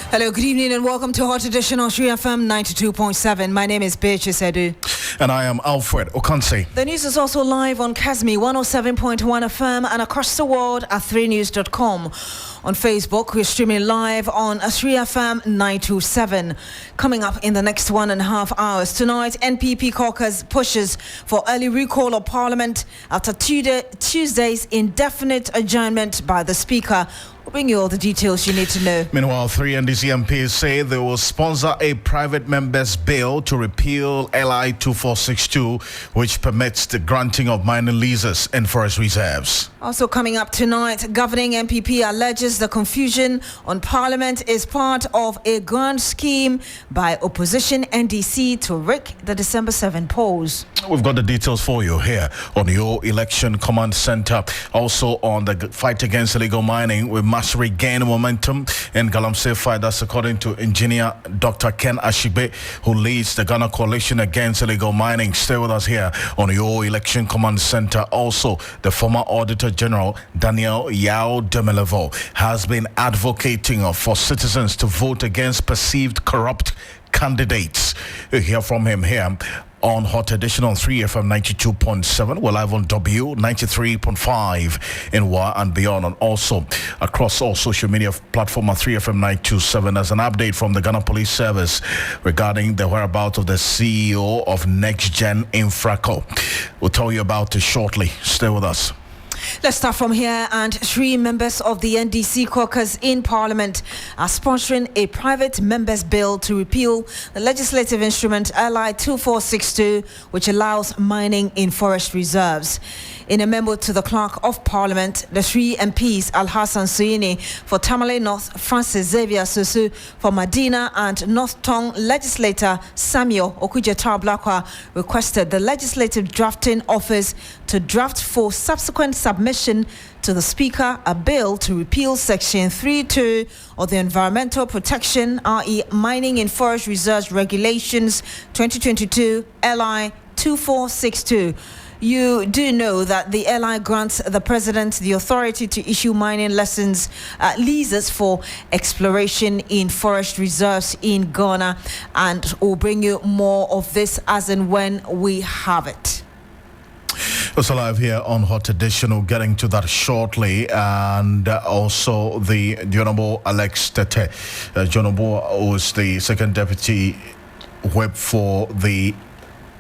Hello, good evening and welcome to Hot Edition on 3FM 92.7. My name is Beatrice Adu. And I am Alfred Ocansey. The news is also live on Kasmi 107.1 FM and across the world at 3news.com. On Facebook, we're streaming live on 3FM 927. Coming up in the next 1.5 hours. Tonight, NPP caucus pushes for early recall of Parliament after Tuesday's indefinite adjournment by the Speaker. We'll bring you all the details you need to know. Meanwhile, 3 NDC MPs say they will sponsor a private member's bill to repeal LI 2462, which permits the granting of mining leases and forest reserves. Also coming up tonight, governing MPP alleges the confusion on Parliament is part of a grand scheme by opposition NDC to rig the December 7 polls. We've got the details for you here on your Election Command Center. Also on the fight against illegal mining, we must regain momentum in Galamsey fight. That's according to engineer Dr. Ken Ashigbe, who leads the Ghana Coalition Against Illegal Mining. Stay with us here on your Election Command Center. Also, the former Auditor General Daniel Yao Demelevo has been advocating for citizens to vote against perceived corrupt candidates. You hear from him here on Hot Edition on 3FM 92.7. We're live on W 93.5 in WA and beyond, and also across all social media platforms at 3FM 927. As an update from the Ghana Police Service regarding the whereabouts of the CEO of Next Gen Infraco. We'll tell you about it shortly. Stay with us. Let's start from here. And 3 members of the NDC caucus in Parliament are sponsoring a private members' bill to repeal the legislative instrument LI 2462, which allows mining in forest reserves. In a memo to the Clerk of Parliament, the 3 MPs, Al-Hassan Suini for Tamale North, Francis Xavier Susu for Medina, and North Tong legislator Samuel Okudzeto-Ablakwa requested the Legislative Drafting Office to draft for subsequent submission to the Speaker a bill to repeal Section 3.2 of the Environmental Protection, i.e. Mining in Forest Reserves Regulations 2022 LI 2462. You do know that the LI grants the President the authority to issue mining leases for exploration in forest reserves in Ghana, and we'll bring you more of this as and when we have it. It's live here on Hot Edition. We're getting to that shortly. And also the Honorable Alex Tete. Honorable was the second deputy whip for the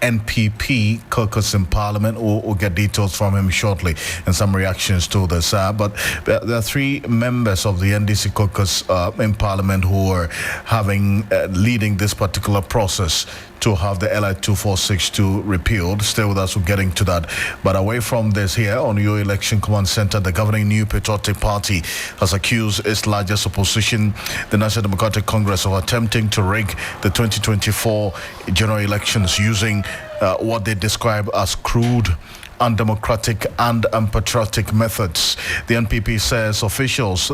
NPP caucus in Parliament. We'll get details from him shortly and some reactions to this. But there are 3 members of the NDC caucus in Parliament who are leading this particular process to have the LI 2462 repealed. Stay with us, we're getting to that. But away from this, here on your Election Command Center, the governing New Patriotic Party has accused its largest opposition, the National Democratic Congress, of attempting to rig the 2024 general elections using what they describe as crude, undemocratic and unpatriotic methods. The NPP says officials,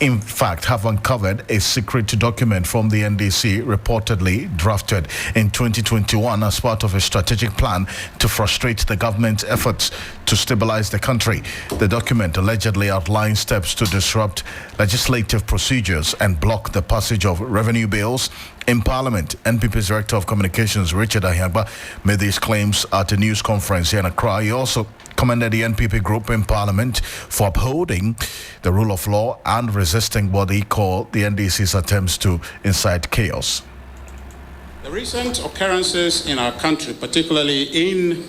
in fact, have uncovered a secret document from the NDC reportedly drafted in 2021 as part of a strategic plan to frustrate the government's efforts to stabilize the country. The document allegedly outlines steps to disrupt legislative procedures and block the passage of revenue bills in Parliament. NPP's Director of Communications, Richard Ahiagba, made these claims at a news conference here in Accra. He also commended the NPP group in Parliament for upholding the rule of law and resisting what he called the NDC's attempts to incite chaos. The recent occurrences in our country, particularly in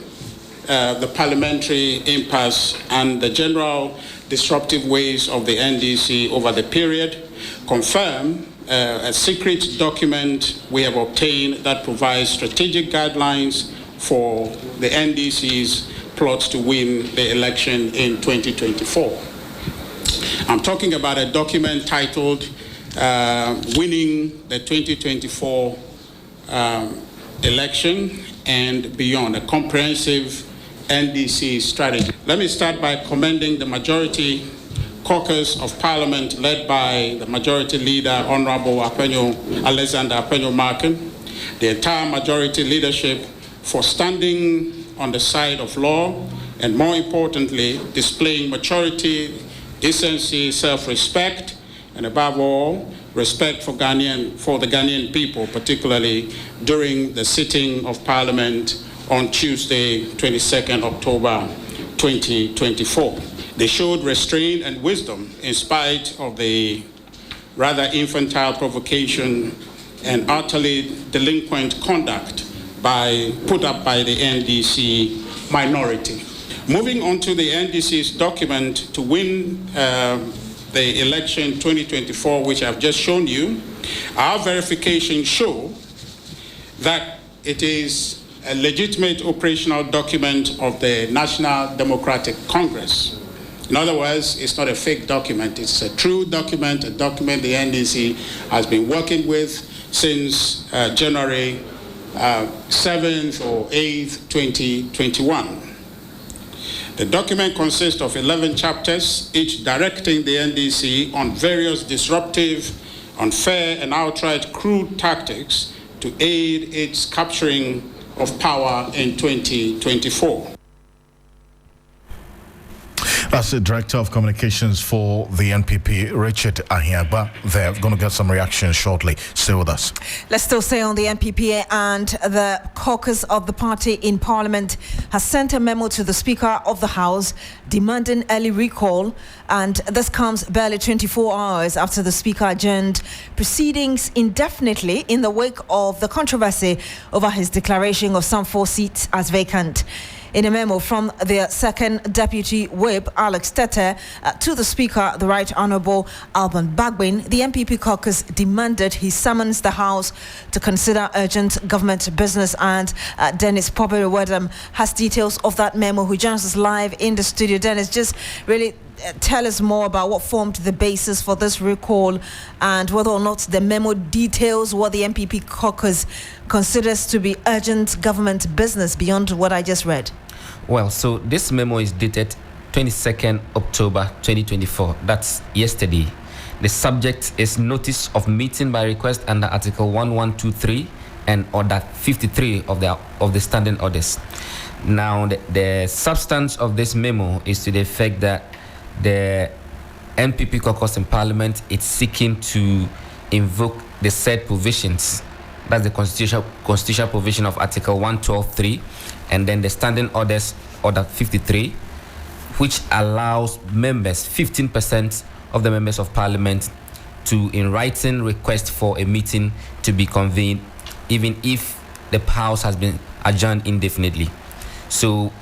the parliamentary impasse and the general disruptive ways of the NDC over the period, confirm a secret document we have obtained that provides strategic guidelines for the NDC's plots to win the election in 2024. I'm talking about a document titled Winning the 2024 Election and Beyond, a comprehensive NDC strategy. Let me start by commending the majority caucus of Parliament led by the Majority Leader, Honorable Alexander Apenyo-Markin, the entire majority leadership for standing on the side of law and, more importantly, displaying maturity, decency, self-respect, and above all, respect for the Ghanaian people, particularly during the sitting of Parliament on Tuesday, 22nd October 2024. They showed restraint and wisdom in spite of the rather infantile provocation and utterly delinquent conduct put up by the NDC minority. Moving on to the NDC's document to win the election 2024, which I've just shown you, our verifications show that it is a legitimate operational document of the National Democratic Congress. In other words, it's not a fake document. It's a true document, a document the NDC has been working with since January 7th or 8th, 2021. The document consists of 11 chapters, each directing the NDC on various disruptive, unfair, and outright crude tactics to aid its capturing of power in 2024. That's the Director of Communications for the NPP, Richard Ahiagba. They're going to get some reaction shortly. Stay with us. Let's still stay on the NPP, and the caucus of the party in Parliament has sent a memo to the Speaker of the House demanding early recall, and this comes barely 24 hours after the Speaker adjourned proceedings indefinitely in the wake of the controversy over his declaration of some 4 seats as vacant. In a memo from the second Deputy Whip, Alex Tete, to the Speaker, the Right Honourable Alban Bagbin, the NPP caucus demanded he summons the House to consider urgent government business. And Dennis Popere-Wedam has details of that memo, who joins us live in the studio. Dennis, just really tell us more about what formed the basis for this recall and whether or not the memo details what the NPP caucus considers to be urgent government business beyond what I just read. Well, so this memo is dated 22nd October 2024. That's yesterday. The subject is notice of meeting by request under Article 1123 and Order 53 of the standing orders. Now, the substance of this memo is to the effect that the NPP caucus in Parliament is seeking to invoke the said provisions. That's the constitutional provision of Article 112.3, and then the standing orders, Order 53, which allows members, 15% of the members of Parliament, to, in writing, request for a meeting to be convened, even if the House has been adjourned indefinitely. So,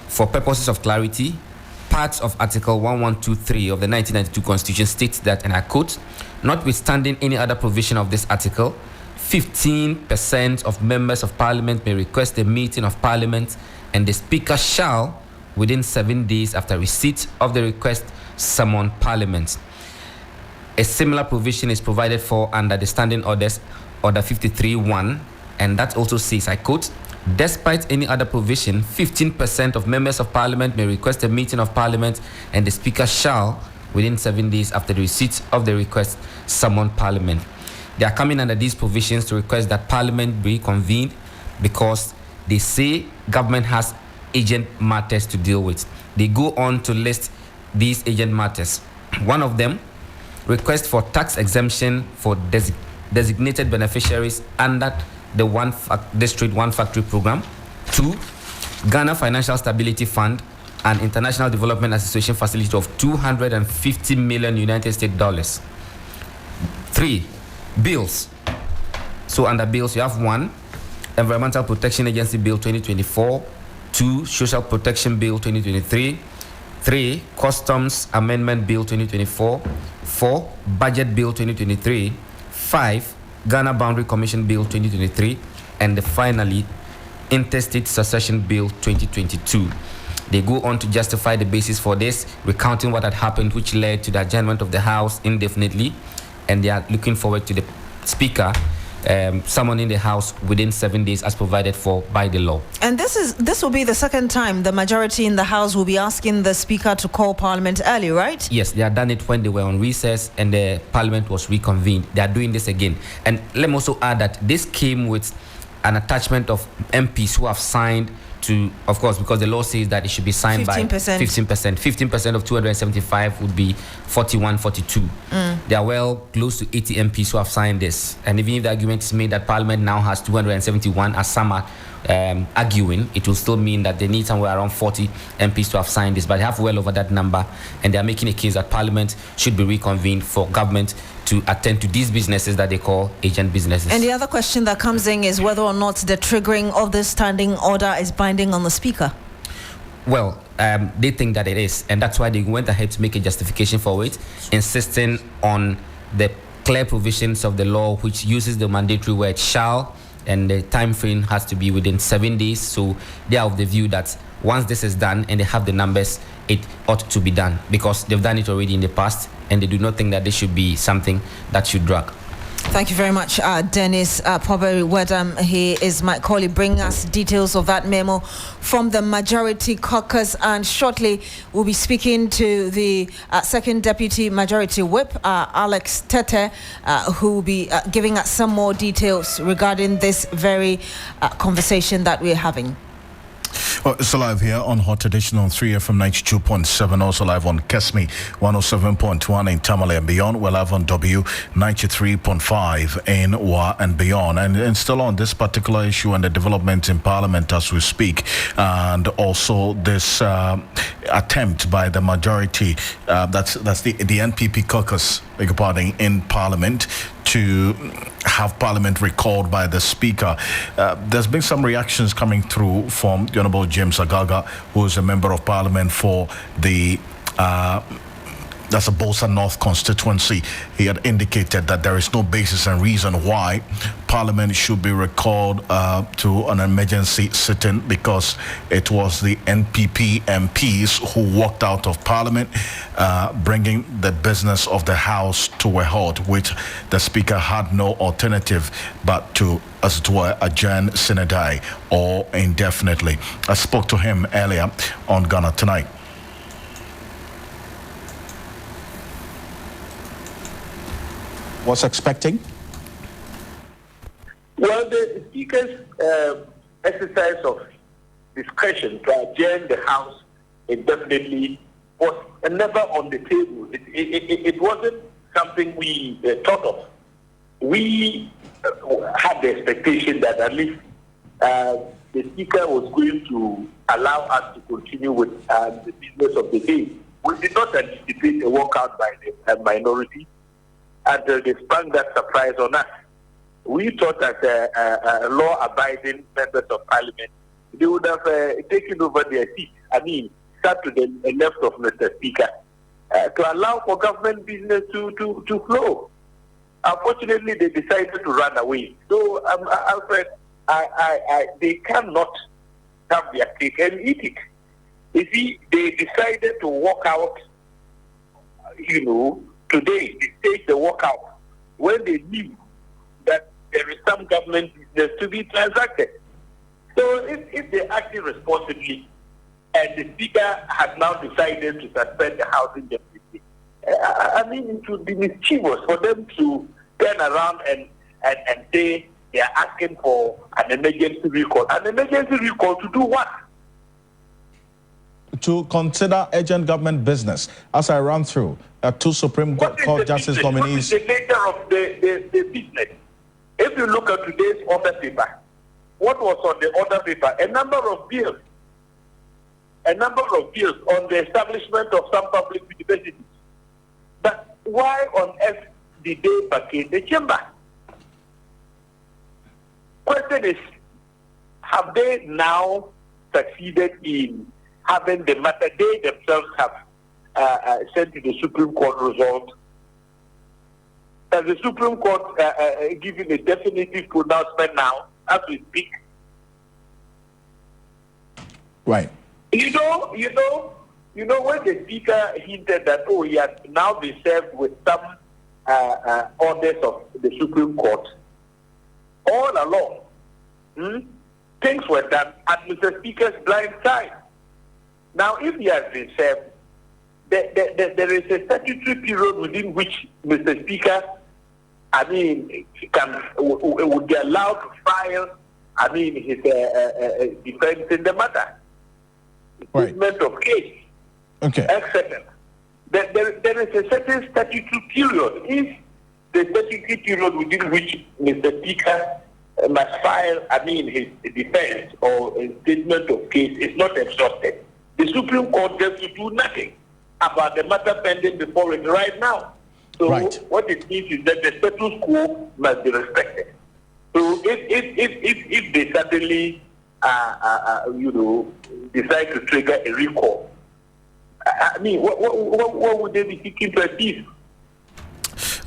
for purposes of clarity, parts of Article 1123 of the 1992 Constitution states that, and I quote, notwithstanding any other provision of this article, 15% of members of Parliament may request a meeting of Parliament, and the Speaker shall, within 7 days after receipt of the request, summon Parliament. A similar provision is provided for under the Standing Orders, Order 53.1, and that also says, I quote, despite any other provision, 15% of members of Parliament may request a meeting of Parliament, and the Speaker shall, within 7 days after the receipt of the request, summon Parliament. They are coming under these provisions to request that Parliament be convened because they say government has agent matters to deal with. They go on to list these agent matters. One of them, request for tax exemption for designated beneficiaries under the District One Factory program. 2, Ghana Financial Stability Fund and International Development Association facility of $250 million United States dollars. 3, bills. So under bills, you have 1, Environmental Protection Agency Bill 2024, 2, Social Protection Bill 2023, 3, Customs Amendment Bill 2024, 4, Budget Bill 2023, 5, Ghana Boundary Commission Bill 2023, and finally, Interstate Succession Bill 2022. They go on to justify the basis for this, recounting what had happened, which led to the adjournment of the House indefinitely, and they are looking forward to the Speaker summoning the House within 7 days as provided for by the law. And this will be the second time the majority in the House will be asking the Speaker to call Parliament early, right? Yes, they had done it when they were on recess and the Parliament was reconvened. They are doing this again. And let me also add that this came with an attachment of MPs who have signed to, of course, because the law says that it should be signed 15%. by 15%. 15% of 275 would be 41, 42. There are well close to 80 MPs who have signed this. And even if the argument is made that Parliament now has 271, as some are arguing, it will still mean that they need somewhere around 40 MPs to have signed this. But they have well over that number, and they are making a case that Parliament should be reconvened for government to attend to these businesses that they call agent businesses. And the other question that comes in is whether or not the triggering of the standing order is binding on the Speaker. Well, they think that it is, and that's why they went ahead to make a justification for it, insisting on the clear provisions of the law, which uses the mandatory word shall, and the time frame has to be within 7 days. So they are of the view that once this is done and they have the numbers, it ought to be done, because they've done it already in the past, and they do not think that this should be something that should drag. Thank you very much, Dennis Poberi Wedam. He is my colleague, bringing us details of that memo from the Majority Caucus. And shortly, we'll be speaking to the Second Deputy Majority Whip, Alex Tete, who will be giving us some more details regarding this very conversation that we're having. Well, it's live here on Hot Edition on 3FM 92.7, also live on Kesmi 107.1 in Tamale and beyond. We're live on W 93.5 in Wa and beyond. And still on this particular issue and the developments in Parliament as we speak, and also this attempt by the majority, that's the NPP caucus, beg your pardon, in Parliament, to have Parliament recalled by the Speaker. There's been some reactions coming through from the Honourable James Agaga, who is a Member of Parliament for the that's a Bosa North constituency. He had indicated that there is no basis and reason why Parliament should be recalled to an emergency sitting, because it was the NPP MPs who walked out of Parliament, bringing the business of the House to a halt, which the Speaker had no alternative but to, as it were, adjourn sine die or indefinitely. I spoke to him earlier on Ghana Tonight. Was expecting? Well, the Speaker's exercise of discretion to adjourn the House indefinitely was never on the table. It wasn't something we thought of. We had the expectation that at least the Speaker was going to allow us to continue with the business of the day. We did not anticipate a walkout by the minority until they sprung that surprise on us. We thought as law-abiding members of Parliament, they would have taken over their seat. Sat to the left of Mr. Speaker to allow for government business to flow. Unfortunately, they decided to run away. So, Alfred, they cannot have their cake and eat it. You see, they decided to walk out, today, they staged the walkout when they knew that there is some government business to be transacted. So if they acted responsibly and the Speaker has now decided to suspend the House indefinitely, it would be mischievous for them to turn around and say they are asking for an emergency recall. An emergency recall to do what? To consider urgent government business, as I ran through two Supreme Court Justice nominees. What is the nature of the business? If you look at today's order paper, what was on the order paper? A number of bills on the establishment of some public universities. But why on earth did they vacate the chamber? Question is, have they now succeeded in having the matter they themselves have sent to the Supreme Court result? Has the Supreme Court given a definitive pronouncement now as we speak? Right. You know, when the Speaker hinted that, he has now been served with some orders of the Supreme Court, all along, things were done at Mr. Speaker's blind side. Now, if he has been served, there is a statutory period within which Mr. Speaker, would be allowed to file his defense in the matter. Statement of case. Okay. Etc. There is a certain statutory period. If the statutory period within which Mr. Speaker must file, his defense or a statement of case is not exhausted, the Supreme Court gets to do nothing about the matter pending before it right now. So what it means is that the status quo must be respected. So if they suddenly decide to trigger a recall, what would they be seeking to achieve?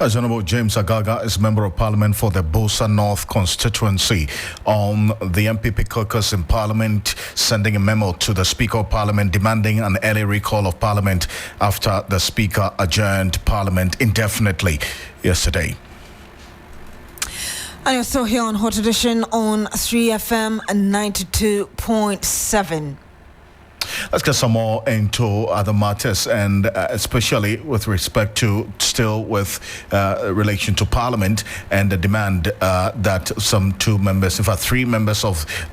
Honorable James Agaga is Member of Parliament for the Bosa North constituency on the MPP caucus in Parliament, sending a memo to the Speaker of Parliament demanding an early recall of Parliament after the Speaker adjourned Parliament indefinitely yesterday. And you're still here on Hot Edition on 3FM 92.7. Let's get some more into other matters, and especially with respect to relation to Parliament and the demand that some three members of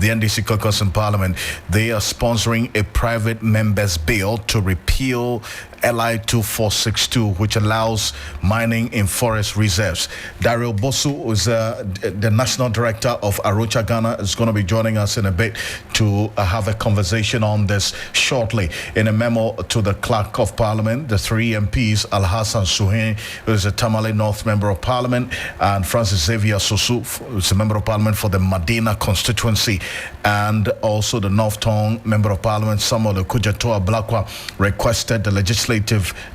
the NDC caucus in Parliament, they are sponsoring a private members bill to repeal LI 2462, which allows mining in forest reserves. Daryl Bosu is the National Director of Arocha Ghana, is going to be joining us in a bit to have a conversation on this shortly. In a memo to the Clerk of Parliament, the three MPs, Al-Hassan Suhain, who is a Tamale North Member of Parliament, and Francis Xavier Sosu, who is a Member of Parliament for the Medina constituency, and also the North Tongue Member of Parliament, Samuel Okudzeto Ablakwa, requested the legislative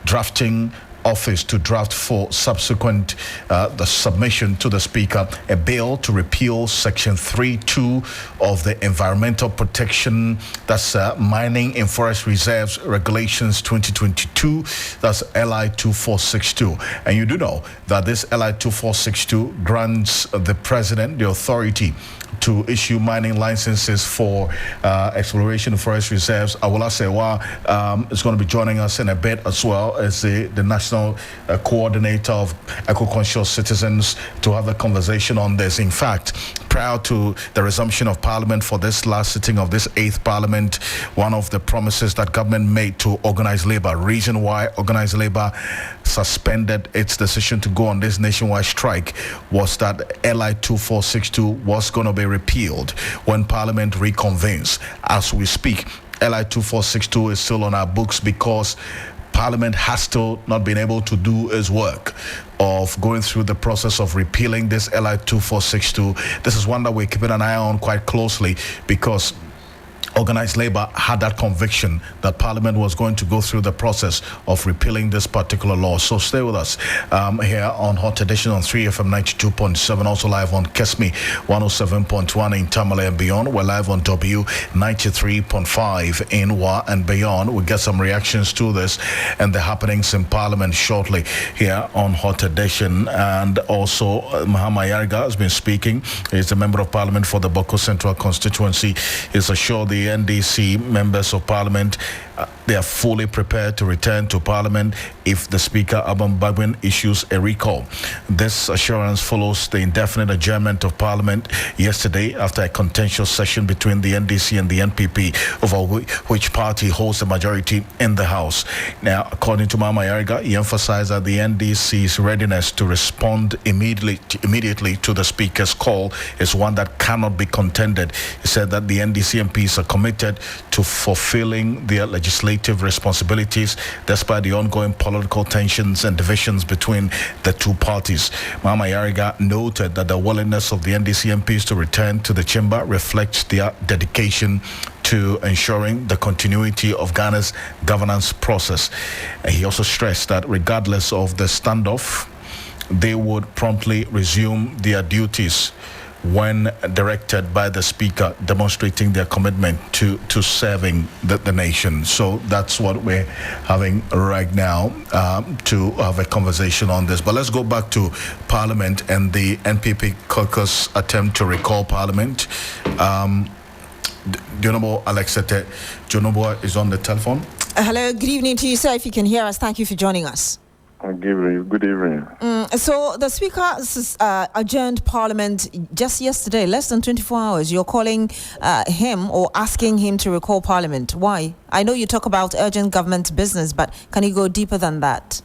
drafting office to draft for subsequent the submission to the Speaker a bill to repeal Section 3.2 of the Environmental Protection, that's Mining in Forest Reserves Regulations 2022, that's LI 2462. And you do know that this LI 2462 grants the President the authority to issue mining licenses for exploration of forest reserves. Awula Sewa is going to be joining us in a bit, as well as the National Coordinator of Eco-Conscious Citizens, to have a conversation on this. In fact, prior to the resumption of Parliament for this last sitting of this 8th Parliament, one of the promises that government made to organized labor, reason why organized labor suspended its decision to go on this nationwide strike, was that LI 2462 was going to be repealed when Parliament reconvenes. As we speak, LI 2462 is still on our books because Parliament has still not been able to do its work of going through the process of repealing this LI 2462. This is one that we're keeping an eye on quite closely, because organized labor had that conviction that Parliament was going to go through the process of repealing this particular law. So stay with us here on Hot Edition on 3FM 92.7, also live on Kesmi 107.1 in Tamale and beyond. We're live on W 93.5 in Wa and beyond. We'll get some reactions to this and the happenings in Parliament shortly here on Hot Edition. And also Mahama Yarga has been speaking. He's a Member of Parliament for the Boko Central constituency. He's assured the NDC members of Parliament they are fully prepared to return to Parliament if the Speaker Abam Bagwin issues a recall. This assurance follows the indefinite adjournment of Parliament yesterday after a contentious session between the NDC and the NPP over which party holds the majority in the House. Now, according to Mama Yariga, he emphasized that the NDC's readiness to respond immediately to the Speaker's call is one that cannot be contended. He said that the NDC MPs are committed to fulfilling their legislative responsibilities despite the ongoing political tensions and divisions between the two parties. Mama Yariga noted that the willingness of the NDC MPs to return to the chamber reflects their dedication to ensuring the continuity of Ghana's governance process. And he also stressed that regardless of the standoff, they would promptly resume their duties when directed by the Speaker, demonstrating their commitment to serving the nation. So that's what we're having right now, to have a conversation on this. But let's go back to Parliament and the NPP caucus attempt to recall Parliament. Jonobo Alexete Jonobo is on the telephone. Hello, good evening to you, sir. If you can hear us, thank you for joining us. Good evening. So the Speaker adjourned Parliament just yesterday, less than 24 hours. You're calling him or asking him to recall Parliament. Why? I know you talk about urgent government business, but can you go deeper than that?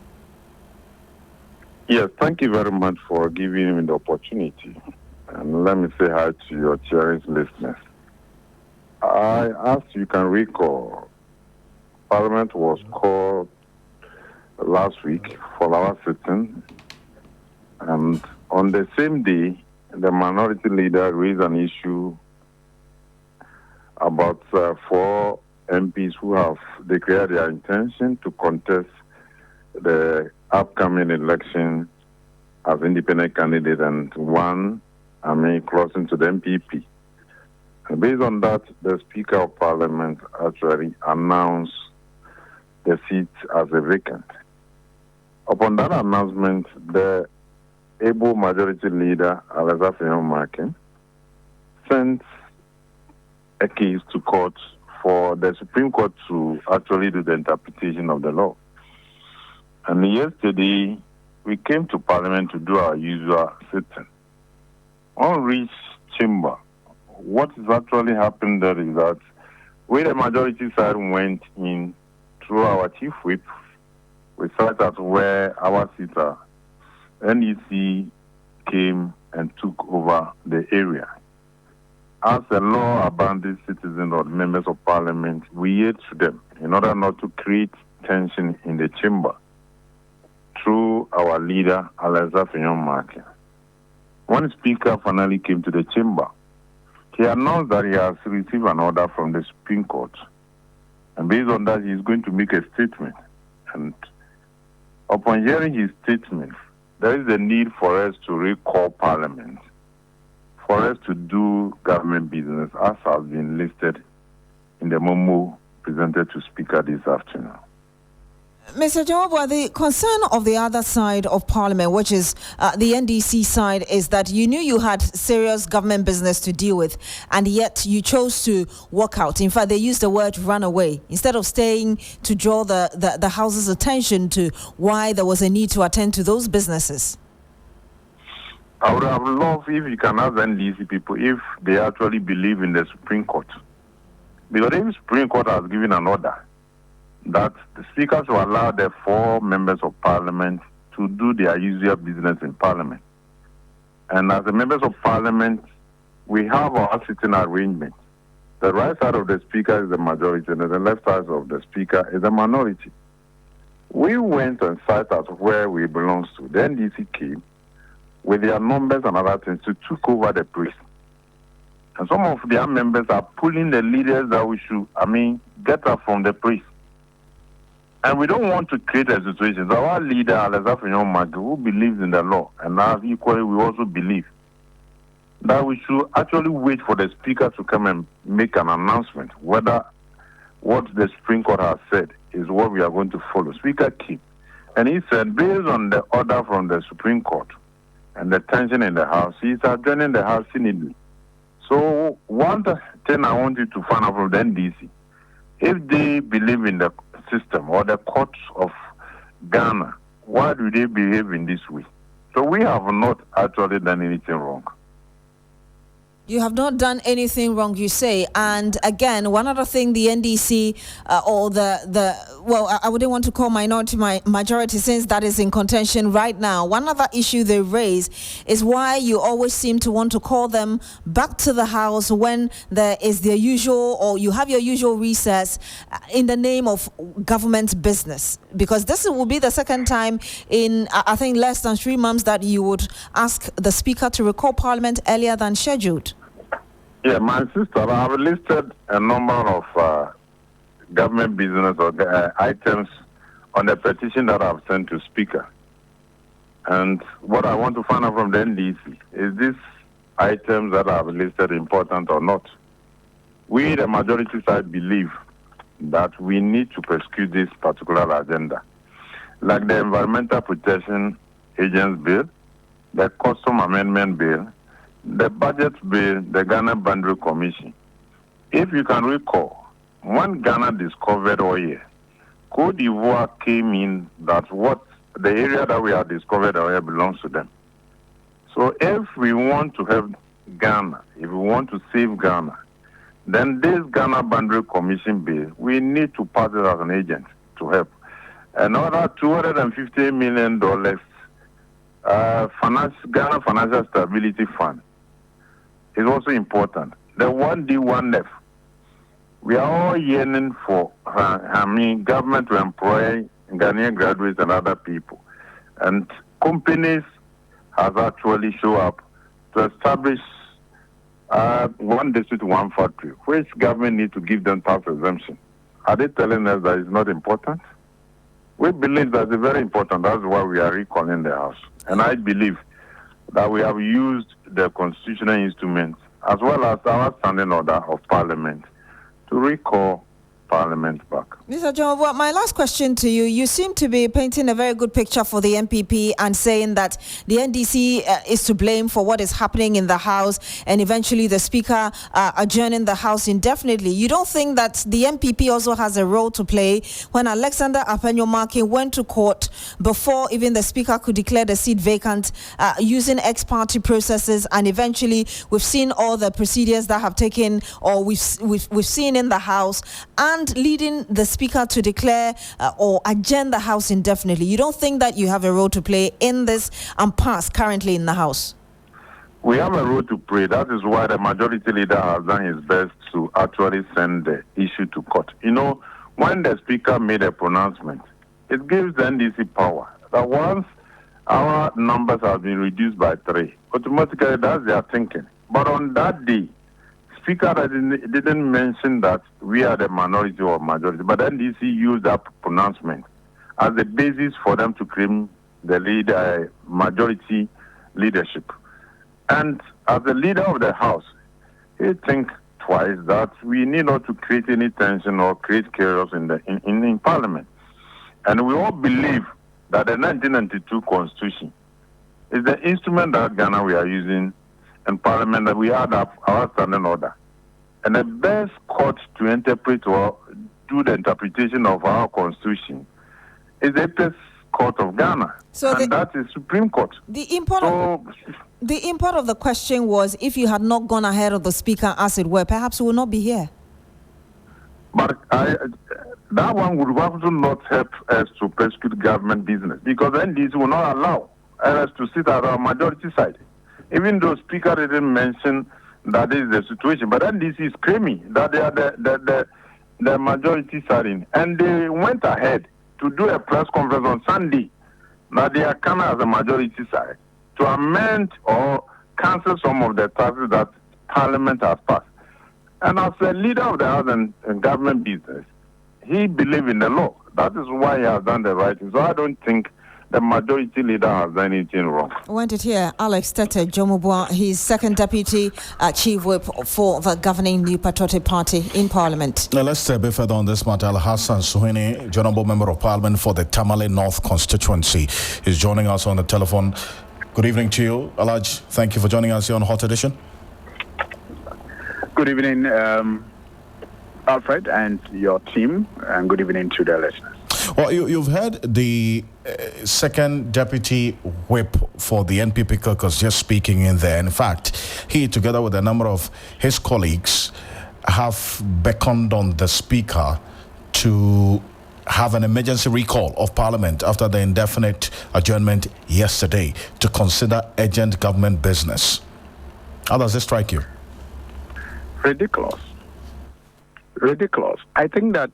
Yes, thank you very much for giving me the opportunity. And let me say hi to your cherished listeners. As you can recall, Parliament was called last week for our sitting, and on the same day, the minority leader raised an issue about 4 MPs who have declared their intention to contest the upcoming election as independent candidate, and one, crossing to the MPP. And based on that, the Speaker of Parliament actually announced the seat as a vacant. Upon that announcement, the able majority leader, Alfred Ocansey, sent a case to court for the Supreme Court to actually do the interpretation of the law. And yesterday, we came to Parliament to do our usual sitting. On reach chamber, what is actually happened there is that we, the majority side, went in through our chief whip. We sat at where our sitter, NEC, came and took over the area. As a law-abiding citizen or members of Parliament, we yield to them in order not to create tension in the chamber through our leader, Aleza Fenyon-Markin. When the Speaker finally came to the chamber, he announced that he has received an order from the Supreme Court. And based on that, he is going to make a statement. And upon hearing his statement, there is a need for us to recall Parliament, for us to do government business as has been listed in the memo presented to Speaker this afternoon. Mr. Jawabwa, the concern of the other side of Parliament, which is the NDC side, is that you knew you had serious government business to deal with, and yet you chose to walk out. In fact, they used the word run away instead of staying to draw the House's attention to why there was a need to attend to those businesses. I would have loved if you can ask NDC people if they actually believe in the Supreme Court. Because the Supreme Court has given an order that the speakers will allow the 4 members of Parliament to do their usual business in Parliament. And as the members of Parliament, we have our sitting arrangement. The right side of the Speaker is the majority, and the left side of the Speaker is the minority. We went and sat at where we belong to. The NDC came with their numbers and other things to take over the place. And some of their members are pulling the leaders that we should, get up from the place. And we don't want to create a situation. So our leader, Aleza Fenyon-Markin, who believes in the law, and as equally we also believe that we should actually wait for the Speaker to come and make an announcement whether what the Supreme Court has said is what we are going to follow. Speaker came, and he said, based on the order from the Supreme Court and the tension in the House, he is adjourning the House immediately. So one thing I want you to find out from the NDC, if they believe in the system or the courts of Ghana, why do they behave in this way? So we have not actually done anything wrong. You have not done anything wrong, you say. And again, one other thing the NDC I wouldn't want to call minority majority since that is in contention right now. One other issue they raise is why you always seem to want to call them back to the House when there is their usual, or you have your usual recess in the name of government business. Because this will be the second time in, I think, less than 3 months that you would ask the Speaker to recall Parliament earlier than scheduled. Yeah, my sister, I have listed a number of government business or items on the petition that I've sent to Speaker. And what I want to find out from the NDC is these items that I've listed important or not. We, the majority side, believe that we need to pursue this particular agenda, like the Environmental Protection Agents Bill, the Custom Amendment Bill, the Budget Bill, the Ghana Boundary Commission. If you can recall, when Ghana discovered oil, Cote d'Ivoire came in that what the area that we have discovered area belongs to them. So if we want to help Ghana, if we want to save Ghana, then this Ghana Boundary Commission bill, we need to pass it as an agent to help. Another $250 million Ghana Financial Stability Fund is also important. The 1D, 1F. We are all yearning for, government to employ Ghanaian graduates and other people. And companies have actually shown up to establish one district, one factory, which government need to give them tax exemption. Are they telling us that it's not important? We believe that it's very important. That's why we are recalling the House. And I believe that we have used the constitutional instruments as well as our standing order of Parliament to recall Parliament back. Mr. John, well, my last question to you. You seem to be painting a very good picture for the MPP and saying that the NDC is to blame for what is happening in the House and eventually the Speaker adjourning the House indefinitely. You don't think that the MPP also has a role to play when Alexander Apenyo-Markin went to court before even the Speaker could declare the seat vacant using ex-party processes, and eventually we've seen all the procedures that have taken, or we've seen in the House, and leading the Speaker to declare or adjourn the House indefinitely? You don't think that you have a role to play in this impasse currently in the House? We have a role to play. That is why the majority leader has done his best to actually send the issue to court. You know, when the Speaker made a pronouncement, it gives the NDC power that once our numbers have been reduced by 3, automatically that's their thinking. But on that day, Speaker didn't mention that we are the minority or majority, but NDC used that pronouncement as the basis for them to claim the majority leadership. And as the leader of the House, he thinks twice that we need not to create any tension or create chaos in Parliament. And we all believe that the 1992 Constitution is the instrument that Ghana we are using in Parliament, that we had our standing order. And the best court to interpret or do the interpretation of our Constitution is the Apex Court of Ghana. And that is Supreme Court. The import of the question was, if you had not gone ahead of the Speaker, as it were, perhaps we would not be here. But that one would also not help us to prosecute government business, because NDC will not allow us to sit at our majority side. Even though Speaker didn't mention that is the situation, but NDC is claiming that they are the majority side, and they went ahead to do a press conference on Sunday that they are coming as a majority side to amend or cancel some of the taxes that Parliament has passed. And as a leader of the House and government business, he believes in the law. That is why he has done the right thing. So I don't think the majority leader has done anything wrong. I want to hear Alex Tete Jomubwa, he's second deputy chief whip for the governing New Patriotic Party in Parliament. Now let's stay a bit further on this matter. Al-Hassan Suhini, Honorable Member of Parliament for the Tamale North constituency, is joining us on the telephone. Good evening to you, Alaj. Thank you for joining us here on Hot Edition. Good evening, Alfred and your team, and good evening to the listeners. Well, you've heard the second deputy whip for the NPP caucus just speaking in there. In fact, he, together with a number of his colleagues, have beckoned on the Speaker to have an emergency recall of Parliament after the indefinite adjournment yesterday to consider urgent government business. How does this strike you? Ridiculous. I think that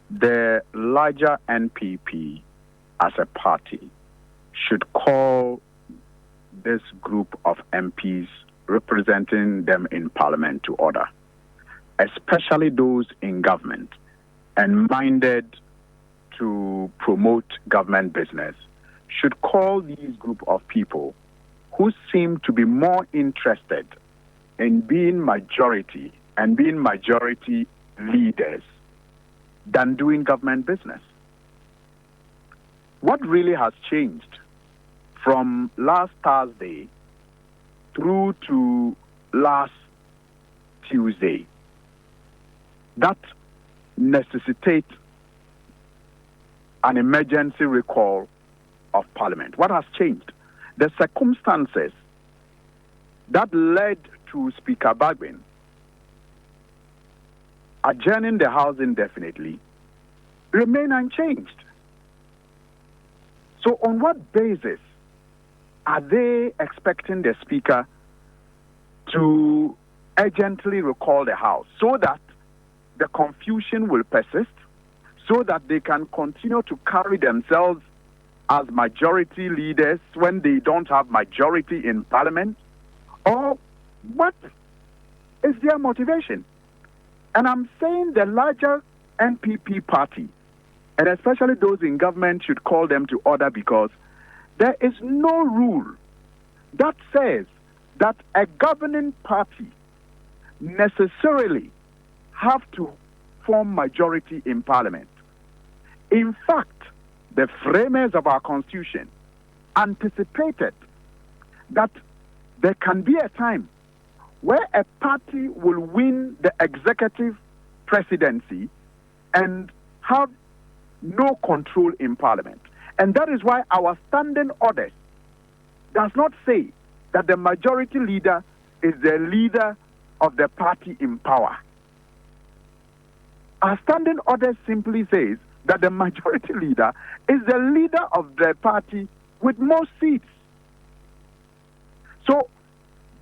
the larger NPP as a party should call this group of MPs representing them in Parliament to order, especially those in government and minded to promote government business, should call these group of people who seem to be more interested in being majority and being majority leaders than doing government business. What really has changed from last Thursday through to last Tuesday that necessitates an emergency recall of Parliament. What has changed? The circumstances that led to Speaker Bagbin adjourning the House indefinitely remain unchanged. So on what basis are they expecting the Speaker to urgently recall the House so that the confusion will persist, so that they can continue to carry themselves as majority leaders when they don't have majority in Parliament? Or what is their motivation? And I'm saying the larger NPP party, and especially those in government, should call them to order, because there is no rule that says that a governing party necessarily have to form majority in Parliament. In fact, the framers of our Constitution anticipated that there can be a time where a party will win the executive presidency and have no control in Parliament. And that is why our standing orders does not say that the majority leader is the leader of the party in power. Our standing order simply says that the majority leader is the leader of the party with most seats. So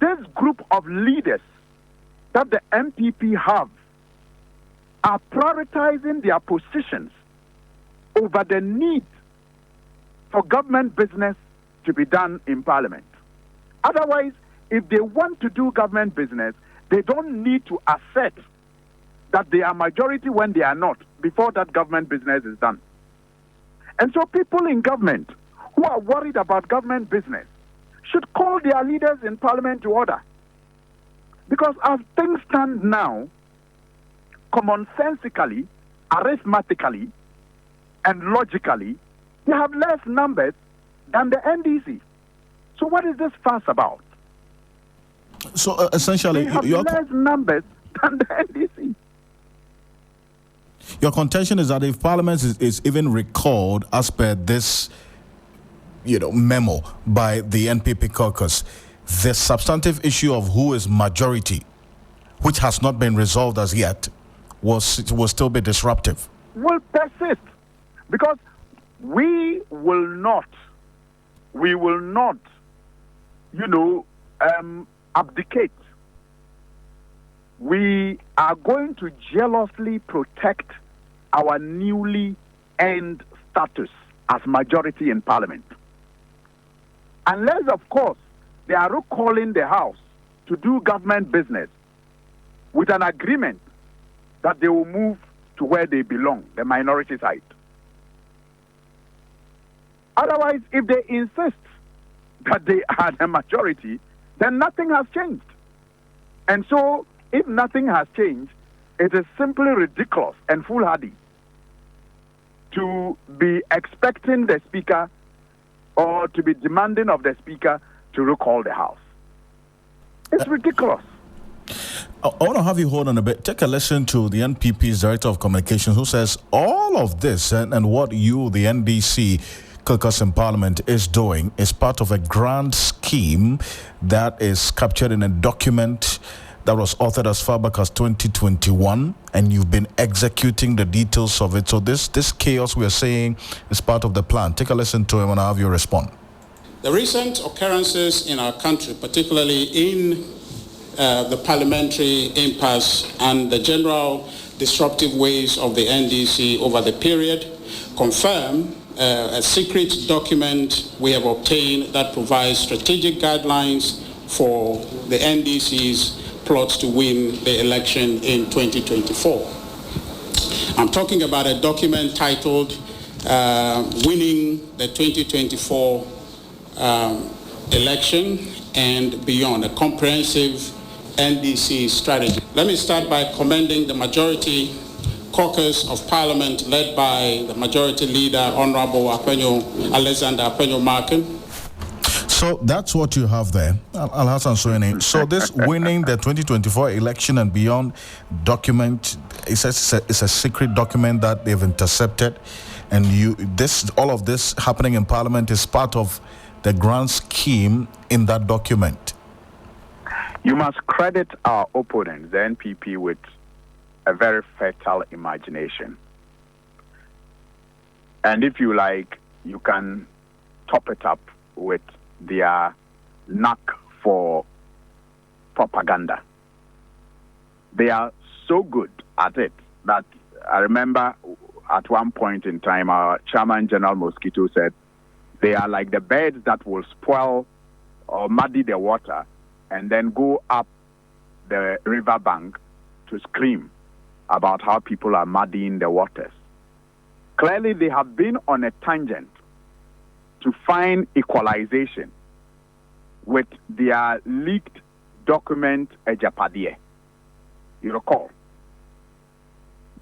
this group of leaders that the MPP have are prioritizing their positions over the need for government business to be done in Parliament. Otherwise, if they want to do government business, they don't need to assert that they are majority when they are not, before that government business is done. And so people in government who are worried about government business should call their leaders in Parliament to order. Because as things stand now, commonsensically, arithmetically, and logically, they have less numbers than the NDC. So what is this fuss about? So essentially, they have less numbers than the NDC. Your contention is that if Parliament is even recalled as per this, memo by the NPP caucus, the substantive issue of who is majority, which has not been resolved as yet, will still be disruptive. Will persist, because we will not, abdicate. We are going to jealously protect our newly earned status as majority in Parliament. Unless, of course, they are recalling the House to do government business with an agreement that they will move to where they belong, the minority side. Otherwise, if they insist that they are the majority, then nothing has changed. And so, if nothing has changed, it is simply ridiculous and foolhardy to be expecting the Speaker or to be demanding of the Speaker to recall the House. It's ridiculous. I want to have you hold on a bit. Take a listen to the NPP's Director of Communications, who says all of this and what you, the NDC caucus in Parliament, is doing is part of a grand scheme that is captured in a document that was authored as far back as 2021, and you've been executing the details of it. So this chaos we are saying is part of the plan. Take a listen to him and I'll have you respond. The recent occurrences in our country, particularly in the parliamentary impasse and the general disruptive ways of the NDC over the period, confirm a secret document we have obtained that provides strategic guidelines for the NDC's plots to win the election in 2024. I'm talking about a document titled Winning the 2024 Election and Beyond, a comprehensive NDC strategy. Let me start by commending the majority caucus of Parliament led by the majority leader, Honorable Alexander Apenyo-Markin. So that's what you have there, Al-Hassan Sueni. So this winning the 2024 election and beyond document, it's a secret document that they've intercepted. And all of this happening in Parliament is part of the grand scheme in that document. You must credit our opponents, the NPP, with a very fertile imagination. And if you like, you can top it up with their knack for propaganda. They are so good at it that I remember at one point in time, our Chairman General Mosquito said, they are like the birds that will spoil or muddy the water and then go up the riverbank to scream about how people are muddying the waters. Clearly, they have been on a tangent to find equalization with their leaked document, Ejapadie. You recall?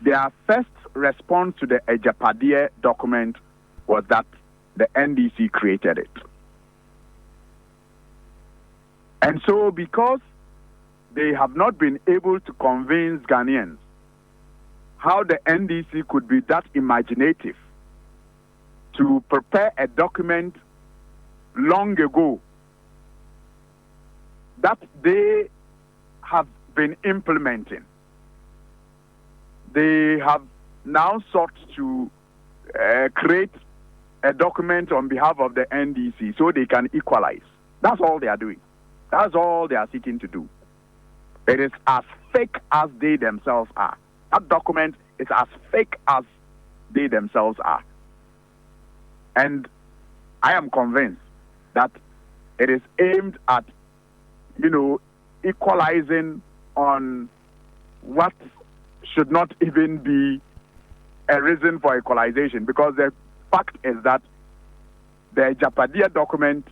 Their first response to the Ejapadie document was that the NDC created it. And so, because they have not been able to convince Ghanaians how the NDC could be that imaginative to prepare a document long ago that they have been implementing, they have now sought to create a document on behalf of the NDC so they can equalize. That's all they are doing. That's all they are seeking to do. It is as fake as they themselves are. That document is as fake as they themselves are. And I am convinced that it is aimed at, equalizing on what should not even be a reason for equalization, because the fact is that the Japadia document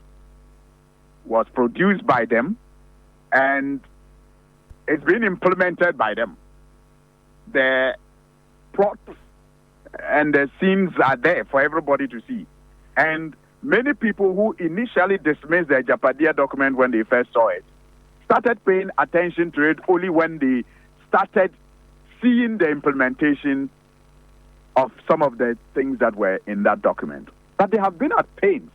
was produced by them and it's been implemented by them. The plots and the scenes are there for everybody to see. And many people who initially dismissed the Japadia document when they first saw it started paying attention to it only when they started seeing the implementation of some of the things that were in that document. But they have been at pains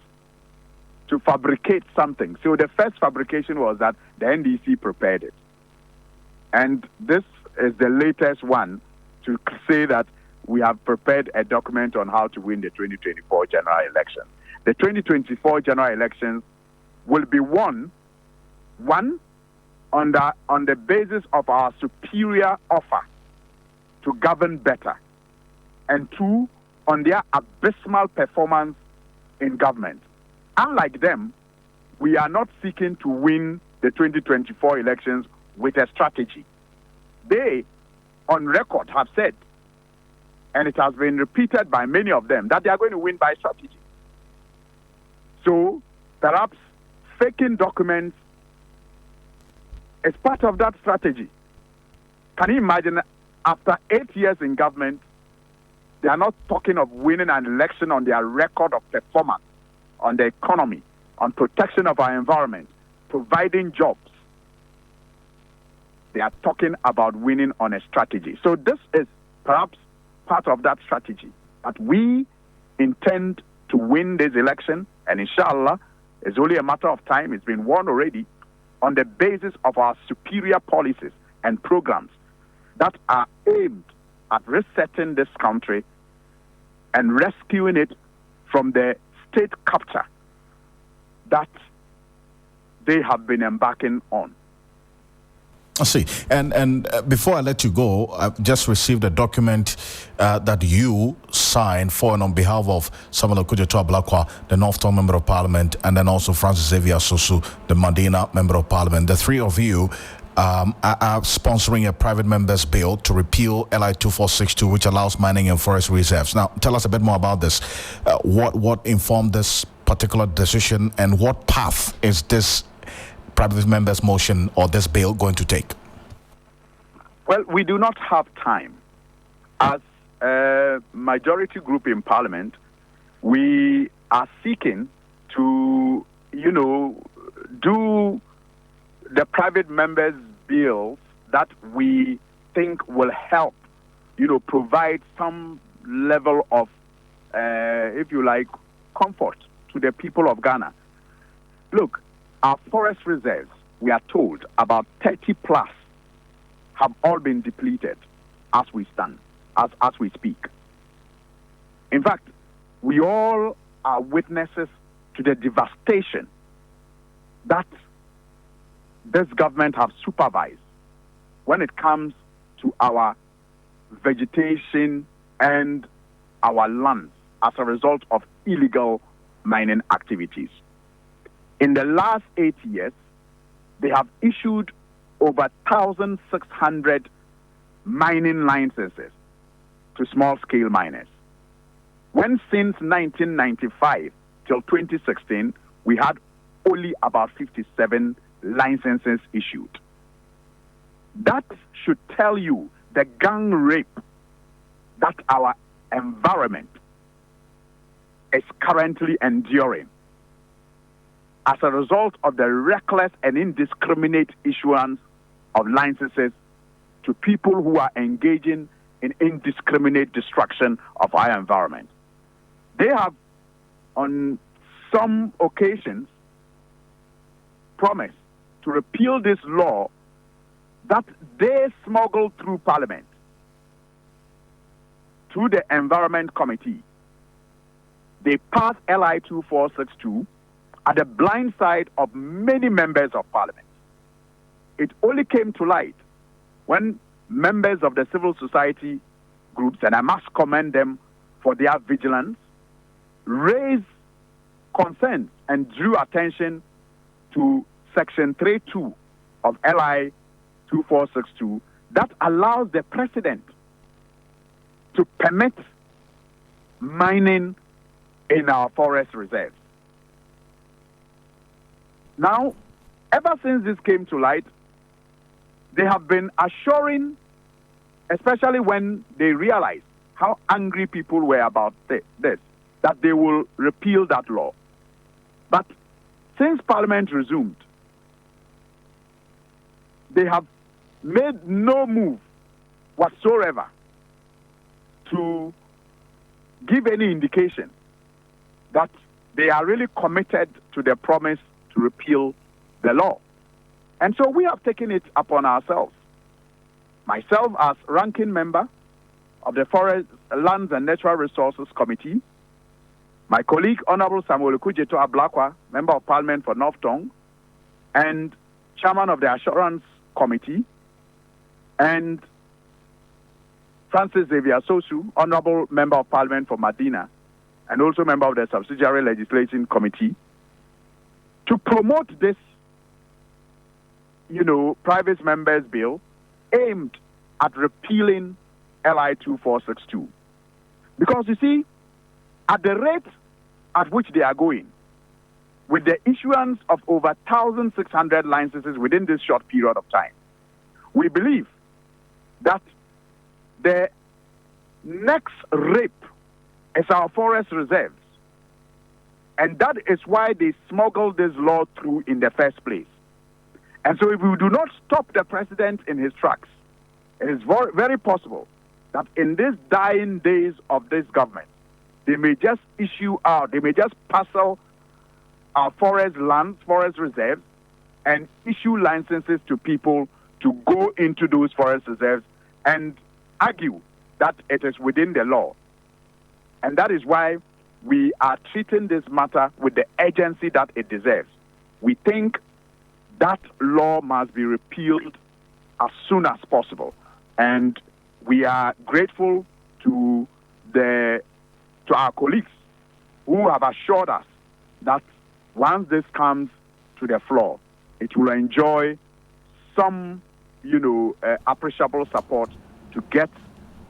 to fabricate something. So the first fabrication was that the NDC prepared it. And this is the latest one to say that we have prepared a document on how to win the 2024 general election. The 2024 general elections will be won, one, on the basis of our superior offer to govern better, and two, on their abysmal performance in government. Unlike them, we are not seeking to win the 2024 elections with a strategy. They, on record, have said, and it has been repeated by many of them, that they are going to win by strategy. So, perhaps faking documents is part of that strategy. Can you imagine, after 8 years in government, they are not talking of winning an election on their record of performance, on the economy, on protection of our environment, providing jobs. They are talking about winning on a strategy. So this is perhaps part of that strategy, that we intend to win this election, and inshallah, it's only a matter of time. It's been won already on the basis of our superior policies and programs that are aimed at resetting this country and rescuing it from the state capture that they have been embarking on. I see. And before I let you go, I've just received a document that you signed for and on behalf of Samuel Okudzeto Ablakwa, the Northton Member of Parliament, and then also Francis Xavier Sosu, the Medina Member of Parliament. The three of you are sponsoring a private member's bill to repeal LI 2462, which allows mining and forest reserves. Now, tell us a bit more about this. What informed this particular decision, and what path is this private members' motion or this bill going to take? Well, we do not have time. As a majority group in Parliament, we are seeking to, do the private members' bills that we think will help, provide some level of if you like, comfort to the people of Ghana. Look, our forest reserves, we are told about 30 plus have all been depleted as we stand, as we speak. In fact, we all are witnesses to the devastation that this government have supervised when it comes to our vegetation and our lands as a result of illegal mining activities. In the last 8 years, they have issued over 1,600 mining licenses to small-scale miners. When since 1995 till 2016, we had only about 57 licenses issued. That should tell you the gang rape that our environment is currently enduring as a result of the reckless and indiscriminate issuance of licenses to people who are engaging in indiscriminate destruction of our environment. They have, on some occasions, promised to repeal this law that they smuggled through Parliament, through the Environment Committee. They passed LI 2462 at the blind side of many members of Parliament. It only came to light when members of the civil society groups, and I must commend them for their vigilance, raised concerns and drew attention to Section 3.2 of LI 2462 that allows the president to permit mining in our forest reserves. Now, ever since this came to light, they have been assuring, especially when they realized how angry people were about this, that they will repeal that law. But since Parliament resumed, they have made no move whatsoever to give any indication that they are really committed to their promise to repeal the law. And so we have taken it upon ourselves. Myself, as ranking member of the Forest, Lands and Natural Resources Committee, my colleague, Honorable Samuel Kujeto Ablakwa, Member of Parliament for North Tong, and Chairman of the Assurance Committee, and Francis Xavier Sosu, Honorable Member of Parliament for Medina, and also member of the Subsidiary Legislation Committee, to promote this, private members bill aimed at repealing LI 2462. Because you see, at the rate at which they are going, with the issuance of over 1,600 licenses within this short period of time, we believe that the next rape is our forest reserves. And that is why they smuggled this law through in the first place. And so if we do not stop the president in his tracks, it is very, very possible that in these dying days of this government, they may just parcel our forest lands, forest reserves, and issue licenses to people to go into those forest reserves and argue that it is within the law. And that is why we are treating this matter with the urgency that it deserves. We think that law must be repealed as soon as possible. And we are grateful to our colleagues who have assured us that once this comes to the floor, it will enjoy some, appreciable support to get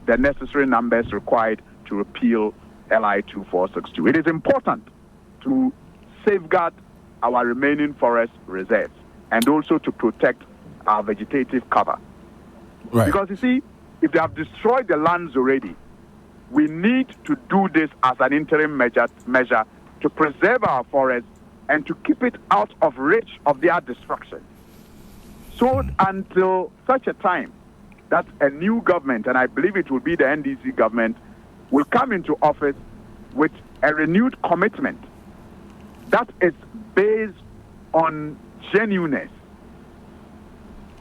the necessary numbers required to repeal LI 2462. It is important to safeguard our remaining forest reserves and also to protect our vegetative cover. Right. Because you see, if they have destroyed the lands already, we need to do this as an interim measure to preserve our forests and to keep it out of reach of their destruction. So until such a time that a new government, and I believe it will be the NDC government, will come into office, with a renewed commitment that is based on genuineness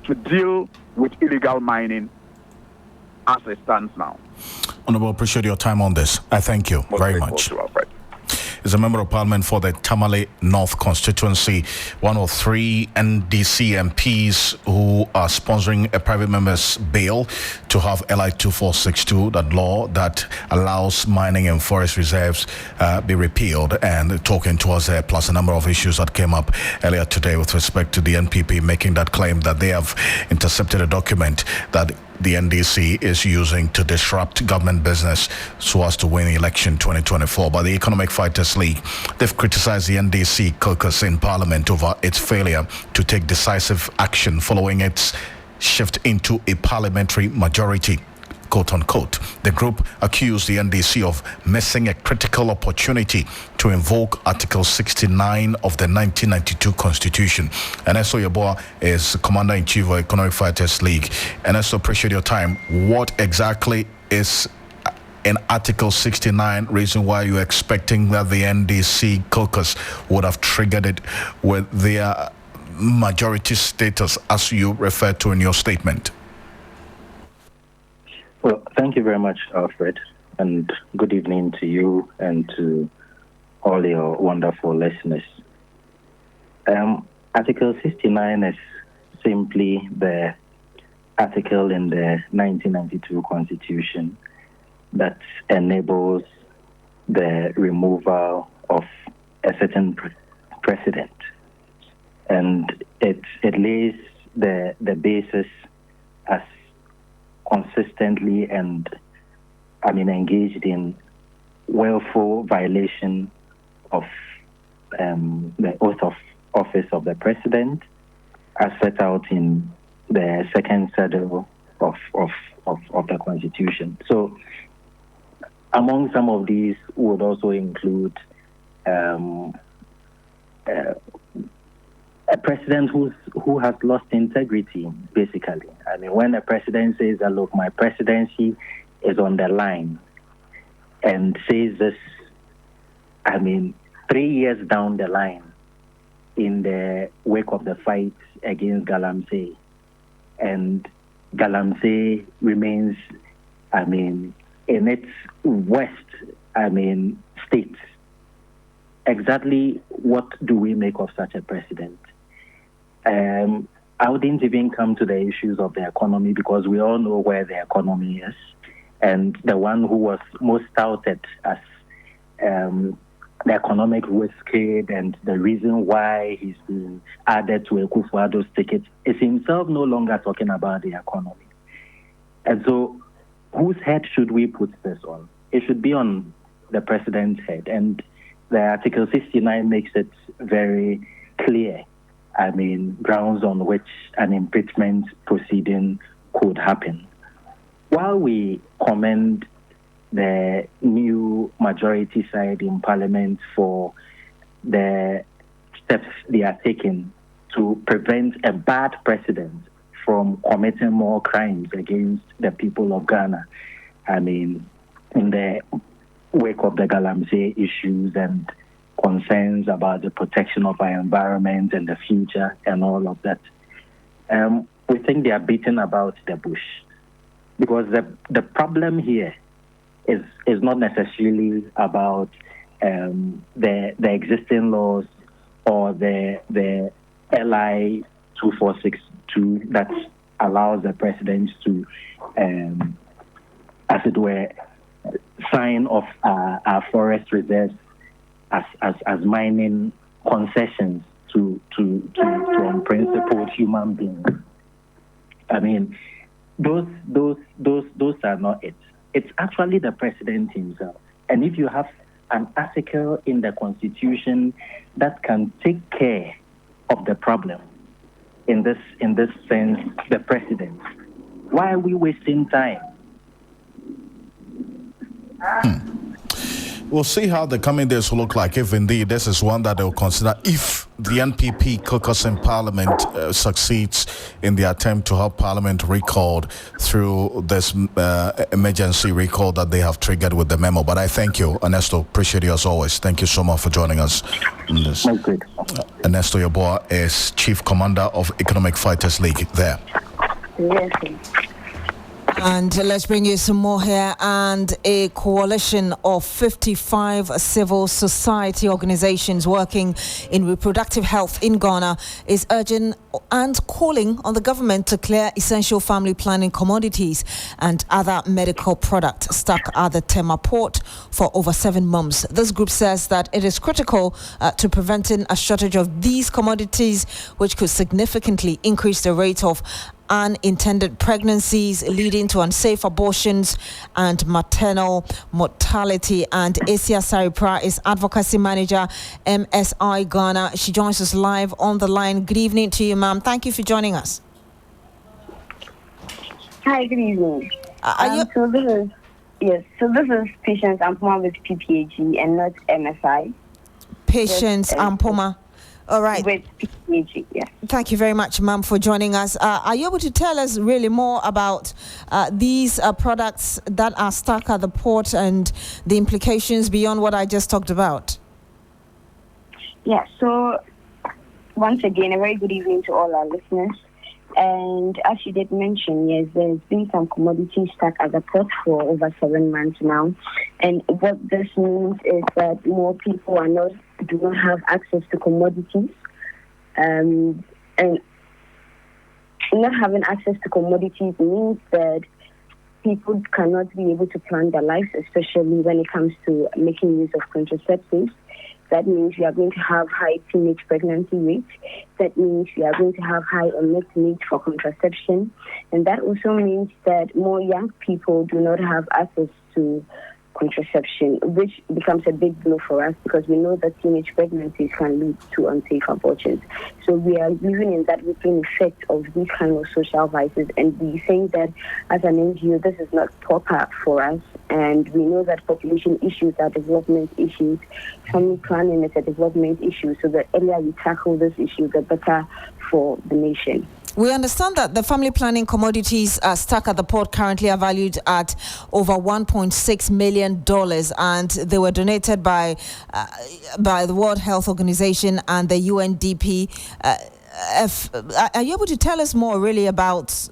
to deal with illegal mining as it stands now. Honorable, appreciate your time on this. I thank you very much. Alfred. Is a member of parliament for the Tamale North constituency, one of 3 NDC MPs who are sponsoring a private member's bill to have LI 2462, that law that allows mining and forest reserves be repealed, and talking to us plus a number of issues that came up earlier today with respect to the NPP making that claim that they have intercepted a document that the NDC is using to disrupt government business so as to win election 2024. But the Economic Fighters League, they've criticized the NDC caucus in Parliament over its failure to take decisive action following its shift into a parliamentary majority, quote unquote. The group accused the NDC of missing a critical opportunity to invoke Article 69 of the 1992 Constitution. Ernesto Yeboah is Commander-in-Chief of Economic Fighters League. Ernesto, appreciate your time. What exactly is in Article 69 reason why you're expecting that the NDC caucus would have triggered it with their majority status, as you referred to in your statement? Well, thank you very much, Alfred, and good evening to you and to all your wonderful listeners. Article 69 is simply the article in the 1992 Constitution that enables the removal of a certain president. And it lays the basis as consistently and engaged in willful violation of the oath of office of the president, as set out in the second schedule of the Constitution. So, among some of these would also include a president who has lost integrity, basically. When a president says that, look, my presidency is on the line, and says this, 3 years down the line, in the wake of the fight against Galamsey, and Galamsey remains, in its worst, state. Exactly what do we make of such a president? I wouldn't even come to the issues of the economy, because we all know where the economy is. And the one who was most touted as the economic risk kid and the reason why he's been added to Akufo-Addo's ticket is himself no longer talking about the economy. And so whose head should we put this on? It should be on the president's head. And the Article 69 makes it very clear, grounds on which an impeachment proceeding could happen. While we commend the new majority side in Parliament for the steps they are taking to prevent a bad precedent from committing more crimes against the people of Ghana, in the wake of the Galamsey issues and concerns about the protection of our environment and the future and all of that. We think they are beating about the bush, because the problem here is not necessarily about the existing laws or the LI 2462 that allows the president to, as it were, sign off our forest reserves as mining concessions to unprincipled human beings. Those are not it. It's actually the president himself. And if you have an article in the Constitution that can take care of the problem, in this sense, the president, why are we wasting time? we'll see how the coming days will look like, if indeed this is one that they'll consider, if the NPP caucus in Parliament succeeds in the attempt to have Parliament recalled through this emergency recall that they have triggered with the memo. But I thank you, Ernesto. Appreciate you as always. Thank you so much for joining us in this. Ernesto Yeboah is Chief Commander of Economic Fighters League there. Yes. And let's bring you some more here. And a coalition of 55 civil society organizations working in reproductive health in Ghana is urging and calling on the government to clear essential family planning commodities and other medical products stuck at the Tema port for over 7 months. This group says that it is critical to preventing a shortage of these commodities, which could significantly increase the rate of unintended pregnancies leading to unsafe abortions and maternal mortality. And Asia Saripra is Advocacy Manager, MSI Ghana. She joins us live on the line. Good evening to you, ma'am. Thank you for joining us. Hi, good evening. So this is Patience Ampoma with PPAG and not MSI. Patience Ampoma. All right. With PPAG, yes. Thank you very much, ma'am, for joining us. Are you able to tell us really more about these products that are stuck at the port and the implications beyond what I just talked about? Yeah, so once again, a very good evening to all our listeners. And as you did mention, yes, there's been some commodities stuck at the port for over 7 months now. And what this means is that more people do not have access to commodities. And not having access to commodities means that people cannot be able to plan their lives, especially when it comes to making use of contraceptives. That means we are going to have high teenage pregnancy rates. That means we are going to have high unmet need for contraception. And that also means that more young people do not have access to contraception, which becomes a big blow for us because we know that teenage pregnancies can lead to unsafe abortions. So we are living in that rippling effect of these kind of social vices, and we think that as an NGO, this is not proper for us. And we know that population issues are development issues. Family planning is a development issue. So the earlier we tackle this issue, the better for the nation. We understand that the family planning commodities stuck at the port currently are valued at over $1.6 million, and they were donated by the World Health Organization and the UNDP. Are you able to tell us more really about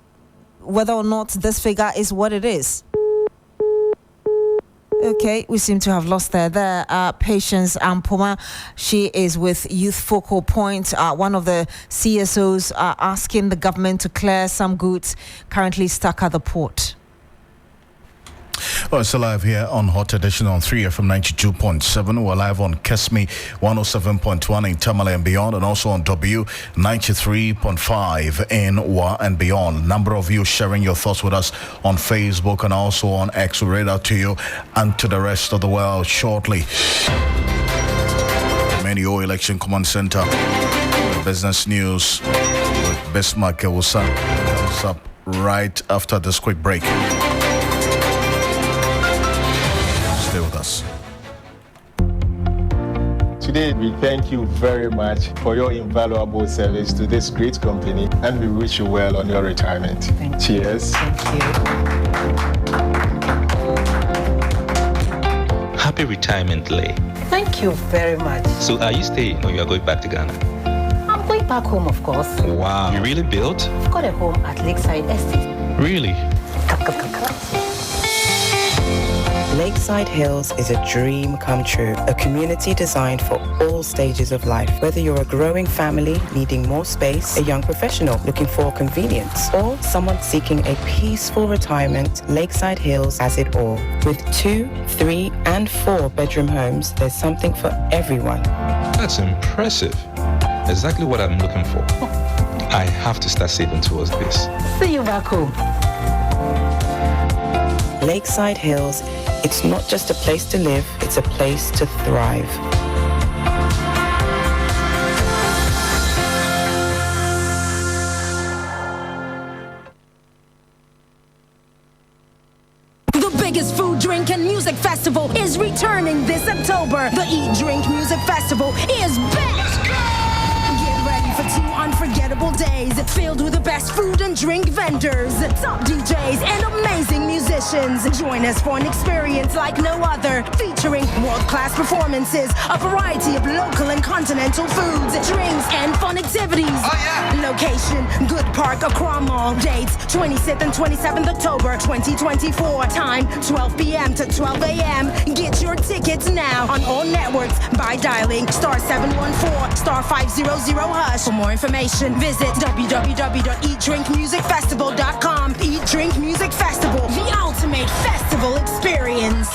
whether or not this figure is what it is? Okay, we seem to have lost there. Patience Ampoma, she is with Youth Focal Point, one of the CSOs asking the government to clear some goods currently stuck at the port. Well, it's live here on Hot Edition on 3FM 92.7. We're live on Kesmi 107.1 in Tamale and beyond, and also on W 93.5 in Wa and beyond. Number of you sharing your thoughts with us on Facebook and also on X. We'll read out to you and to the rest of the world shortly. Menio Election Command Center, business news with Bismarck Ewusa comes up right after this quick break. Stay with us. Today, we thank you very much for your invaluable service to this great company, and we wish you well on your retirement. Cheers. Thank you. Happy retirement, Lay. Thank you very much. So are you staying or you are going back to Ghana? I'm going back home, of course. Wow. You really built? I've got a home at Lakeside Estate. Really? Lakeside Hills is a dream come true, a community designed for all stages of life. Whether you're a growing family needing more space, a young professional looking for convenience, or someone seeking a peaceful retirement, Lakeside Hills has it all. With 2, 3, and 4 bedroom homes, there's something for everyone. That's impressive. Exactly what I'm looking for. I have to start saving towards this. See you back home. Lakeside Hills, it's not just a place to live, it's a place to thrive. The biggest food Drink and Music Festival is returning this October. The Eat, Drink, Music Festival is back. Let's go! Get ready for 2 unforgettable days filled with the best food and drink vendors, top DJs, and amazing musicians. Join us for an experience like no other, featuring world-class performances, a variety of local and continental foods, drinks, and fun activities. Oh, yeah. Location, Good Park, Accra Mall. Dates, 26th and 27th October, 2024. Time, 12 p.m. to 12 a.m. Get your tickets now on all networks by dialing *714 *500#. For more information, visit www.eatdrinkmusicfestival.com. Eat Drink Music Festival, the ultimate festival experience.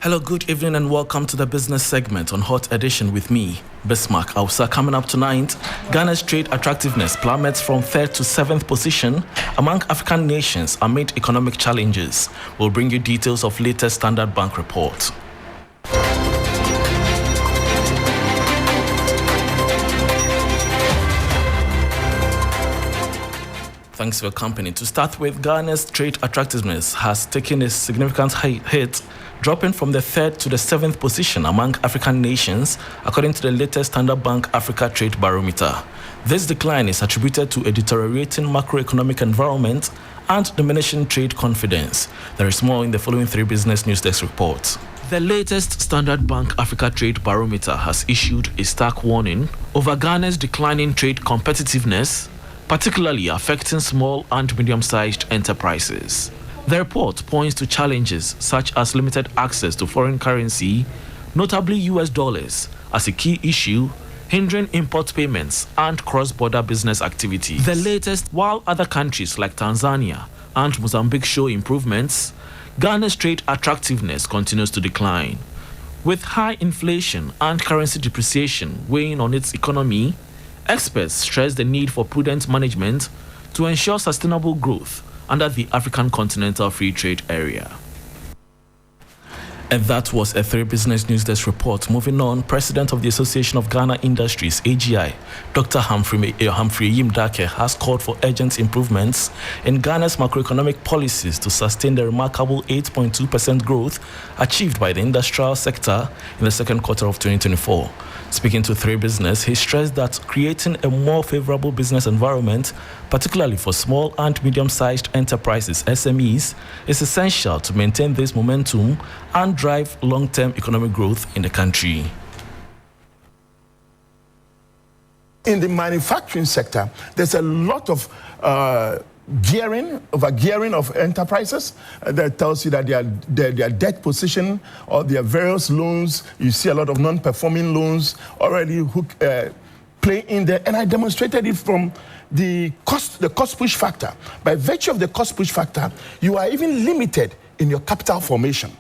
Hello, good evening and welcome to the business segment on Hot Edition with me, Bismarck Ausa. Coming up tonight, Ghana's trade attractiveness plummets from 3rd to 7th position among African nations amid economic challenges. We'll bring you details of latest Standard Bank report. Thanks for your company. To start with, Ghana's trade attractiveness has taken a significant hit, dropping from the 3rd to the 7th position among African nations, according to the latest Standard Bank Africa Trade Barometer. This decline is attributed to a deteriorating macroeconomic environment and diminishing trade confidence. There is more in the following 3 Business News Desk reports. The latest Standard Bank Africa Trade Barometer has issued a stark warning over Ghana's declining trade competitiveness, particularly affecting small and medium-sized enterprises. The report points to challenges such as limited access to foreign currency, notably US dollars, as a key issue, hindering import payments and cross-border business activity. The latest, while other countries like Tanzania and Mozambique show improvements, Ghana's trade attractiveness continues to decline. With high inflation and currency depreciation weighing on its economy, experts stress the need for prudent management to ensure sustainable growth under the African Continental Free Trade Area. And that was a 3 Business News Desk report. Moving on, President of the Association of Ghana Industries, AGI, Dr. Humphrey Yimdake, has called for urgent improvements in Ghana's macroeconomic policies to sustain the remarkable 8.2% growth achieved by the industrial sector in the second quarter of 2024. Speaking to 3 Business, he stressed that creating a more favorable business environment, particularly for small and medium-sized enterprises, SMEs, is essential to maintain this momentum and drive long-term economic growth in the country. In the manufacturing sector, there's a lot of over-gearing of enterprises that tells you that their debt position or their various loans, you see a lot of non-performing loans already play in there. And I demonstrated it from the cost push factor. By virtue of the cost push factor, you are even limited in your capital formation.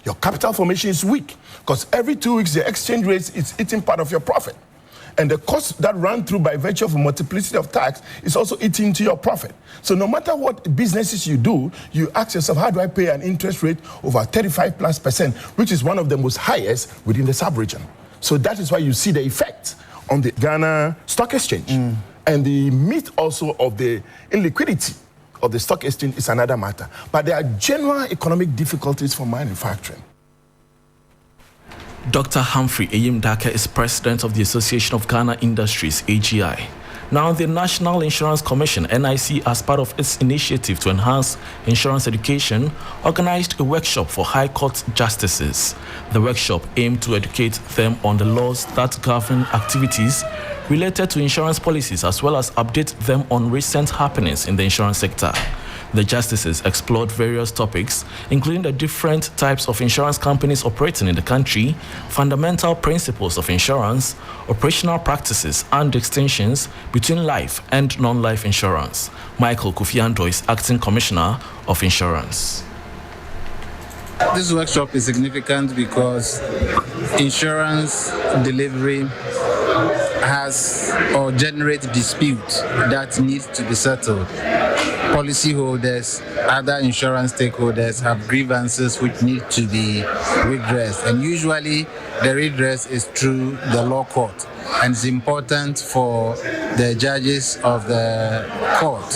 Your capital formation is weak because every 2 weeks the exchange rate is eating part of your profit. And the cost that run through by virtue of a multiplicity of tax is also eating into your profit. So no matter what businesses you do, you ask yourself, how do I pay an interest rate over 35+%, which is one of the most highest within the sub-region. So that is why you see the effect on the Ghana Stock Exchange. And the myth also of the illiquidity of the stock exchange is another matter. But there are general economic difficulties for manufacturing. Dr. Humphrey Yimdake is president of the Association of Ghana Industries, AGI. Now, the National Insurance Commission, NIC, as part of its initiative to enhance insurance education, organized a workshop for High Court justices. The workshop aimed to educate them on the laws that govern activities related to insurance policies, as well as update them on recent happenings in the insurance sector. The justices explored various topics, including the different types of insurance companies operating in the country, fundamental principles of insurance, operational practices, and distinctions between life and non-life insurance. Michael Kofi is Acting Commissioner of Insurance. This workshop is significant because insurance delivery has or generates disputes that need to be settled. Policyholders, other insurance stakeholders have grievances which need to be redressed. And usually the redress is through the law court. And it's important for the judges of the court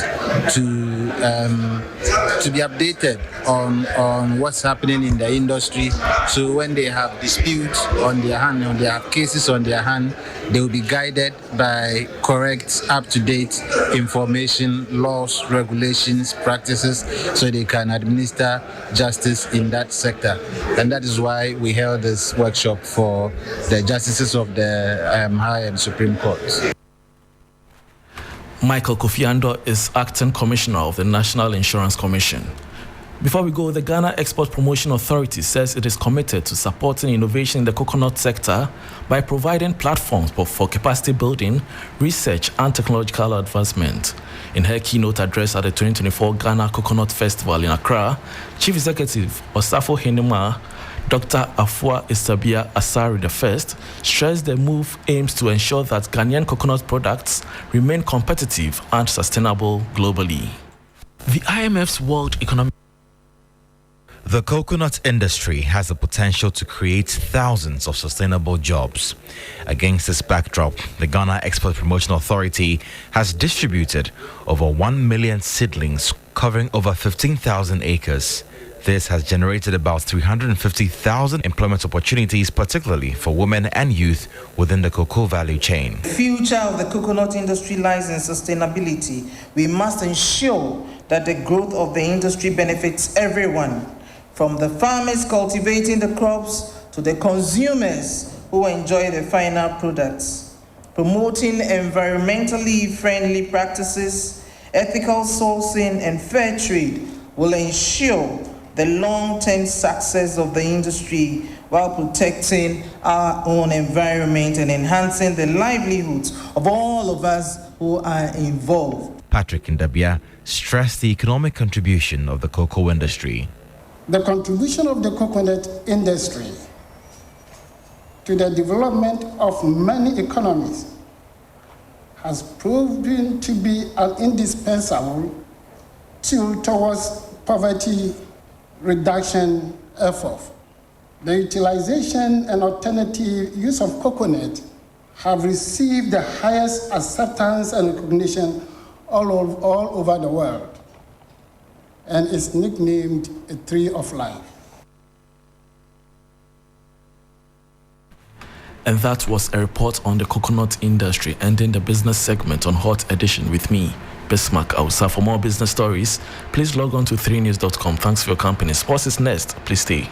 to be updated on what's happening in the industry. So when they have disputes on their hand, or they have cases on their hand, they will be guided by correct, up-to-date information, laws, regulations, practices, so they can administer justice in that sector. And that is why we held this workshop for the justices of the High and Supreme Courts. Michael Kofi Ando is Acting Commissioner of the National Insurance Commission. Before we go, the Ghana Export Promotion Authority says it is committed to supporting innovation in the coconut sector by providing platforms for capacity building, research, and technological advancement. In her keynote address at the 2024 Ghana Coconut Festival in Accra, Chief Executive Osafo Henema, Dr. Afua Isabia Asari I stressed the move aims to ensure that Ghanaian coconut products remain competitive and sustainable globally. The IMF's World Economic The coconut industry has the potential to create thousands of sustainable jobs. Against this backdrop, the Ghana Export Promotion Authority has distributed over 1 million seedlings covering over 15,000 acres. This has generated about 350,000 employment opportunities, particularly for women and youth within the cocoa value chain. The future of the coconut industry lies in sustainability. We must ensure that the growth of the industry benefits everyone, from the farmers cultivating the crops to the consumers who enjoy the final products. Promoting environmentally friendly practices, ethical sourcing, and fair trade will ensure the long-term success of the industry while protecting our own environment and enhancing the livelihoods of all of us who are involved. Patrick Ndabia stressed the economic contribution of the cocoa industry. The contribution of the coconut industry to the development of many economies has proven to be an indispensable tool towards poverty reduction effort. The utilization and alternative use of coconut have received the highest acceptance and recognition all over the world, and is nicknamed a tree of life. And that was a report on the coconut industry, ending the business segment on Hot Edition with me, Bismarck Ausa. For more business stories, please log on to 3news.com. Thanks for your company. Sports is next. Please stay.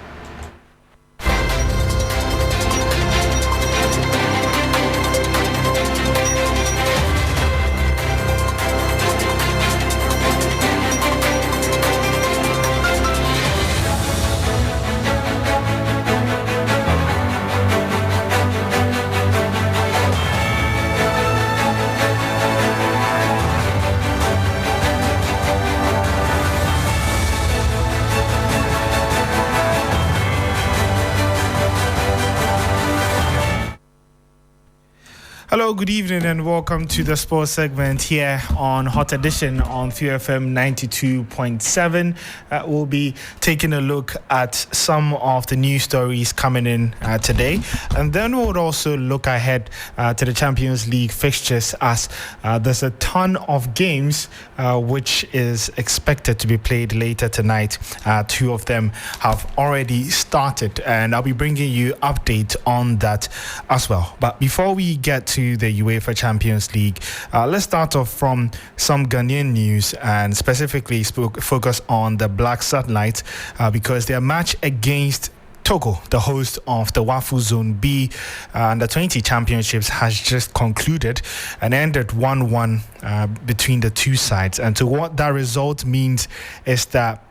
Hello, good evening, and welcome to the sports segment here on Hot Edition on QFM 92.7. We'll be taking a look at some of the news stories coming in today, and then we'll also look ahead to the Champions League fixtures, as there's a ton of games which is expected to be played later tonight. Two of them have already started, and I'll be bringing you update on that as well. But before we get to the UEFA Champions League, let's start off from some Ghanaian news, and specifically focus on the Black Satellites because their match against Togo, the host of the WAFU Zone B Under 20 Championships, has just concluded and ended 1-1 between the two sides. And so what that result means is that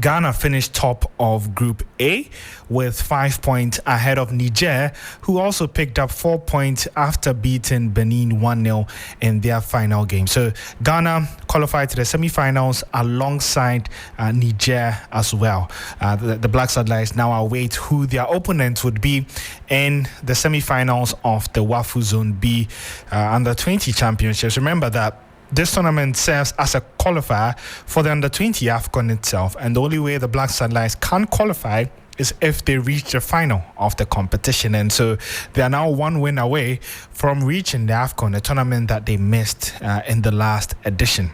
Ghana finished top of Group A with 5 points ahead of Niger, who also picked up 4 points after beating Benin 1-0 in their final game. So Ghana qualified to the semi-finals alongside Niger as well. The Black Satellites now await who their opponents would be in the semi-finals of the WAFU Zone B Under 20 Championships. Remember that this tournament serves as a qualifier for the Under 20 AFCON itself, and the only way the Black Satellites can qualify is if they reach the final of the competition. And so they are now one win away from reaching the AFCON, the tournament that they missed in the last edition.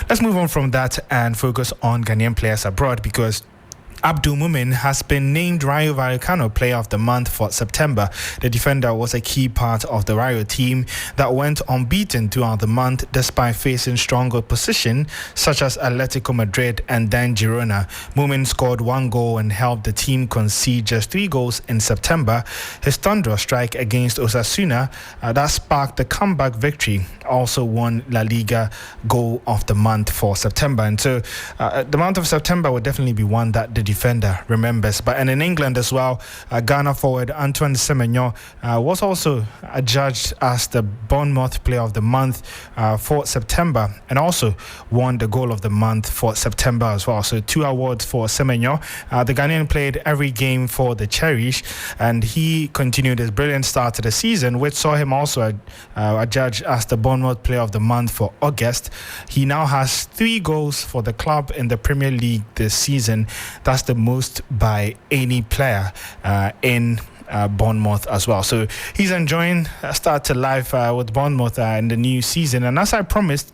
Let's move on from that and focus on Ghanaian players abroad, because Abdul Mumin has been named Rayo Vallecano Player of the Month for September. The defender was a key part of the Rayo team that went unbeaten throughout the month despite facing stronger opposition such as Atletico Madrid and then Girona. Mumin scored 1 goal and helped the team concede just 3 goals in September. His thunderous strike against Osasuna that sparked the comeback victory also won La Liga Goal of the Month for September. And so the month of September will definitely be one that the defender remembers. But and in England as well, Ghana forward Antoine Semenyo was also adjudged as the Bournemouth Player of the Month for September, and also won the Goal of the Month for September as well. So 2 awards for Semenyo. The Ghanaian played every game for the Cherries, and he continued his brilliant start to the season, which saw him also adjudged as the Bournemouth Player of the Month for August. He now has 3 goals for the club in the Premier League this season. That's the most by any player in Bournemouth as well. So he's enjoying a start to life with Bournemouth in the new season. And as I promised,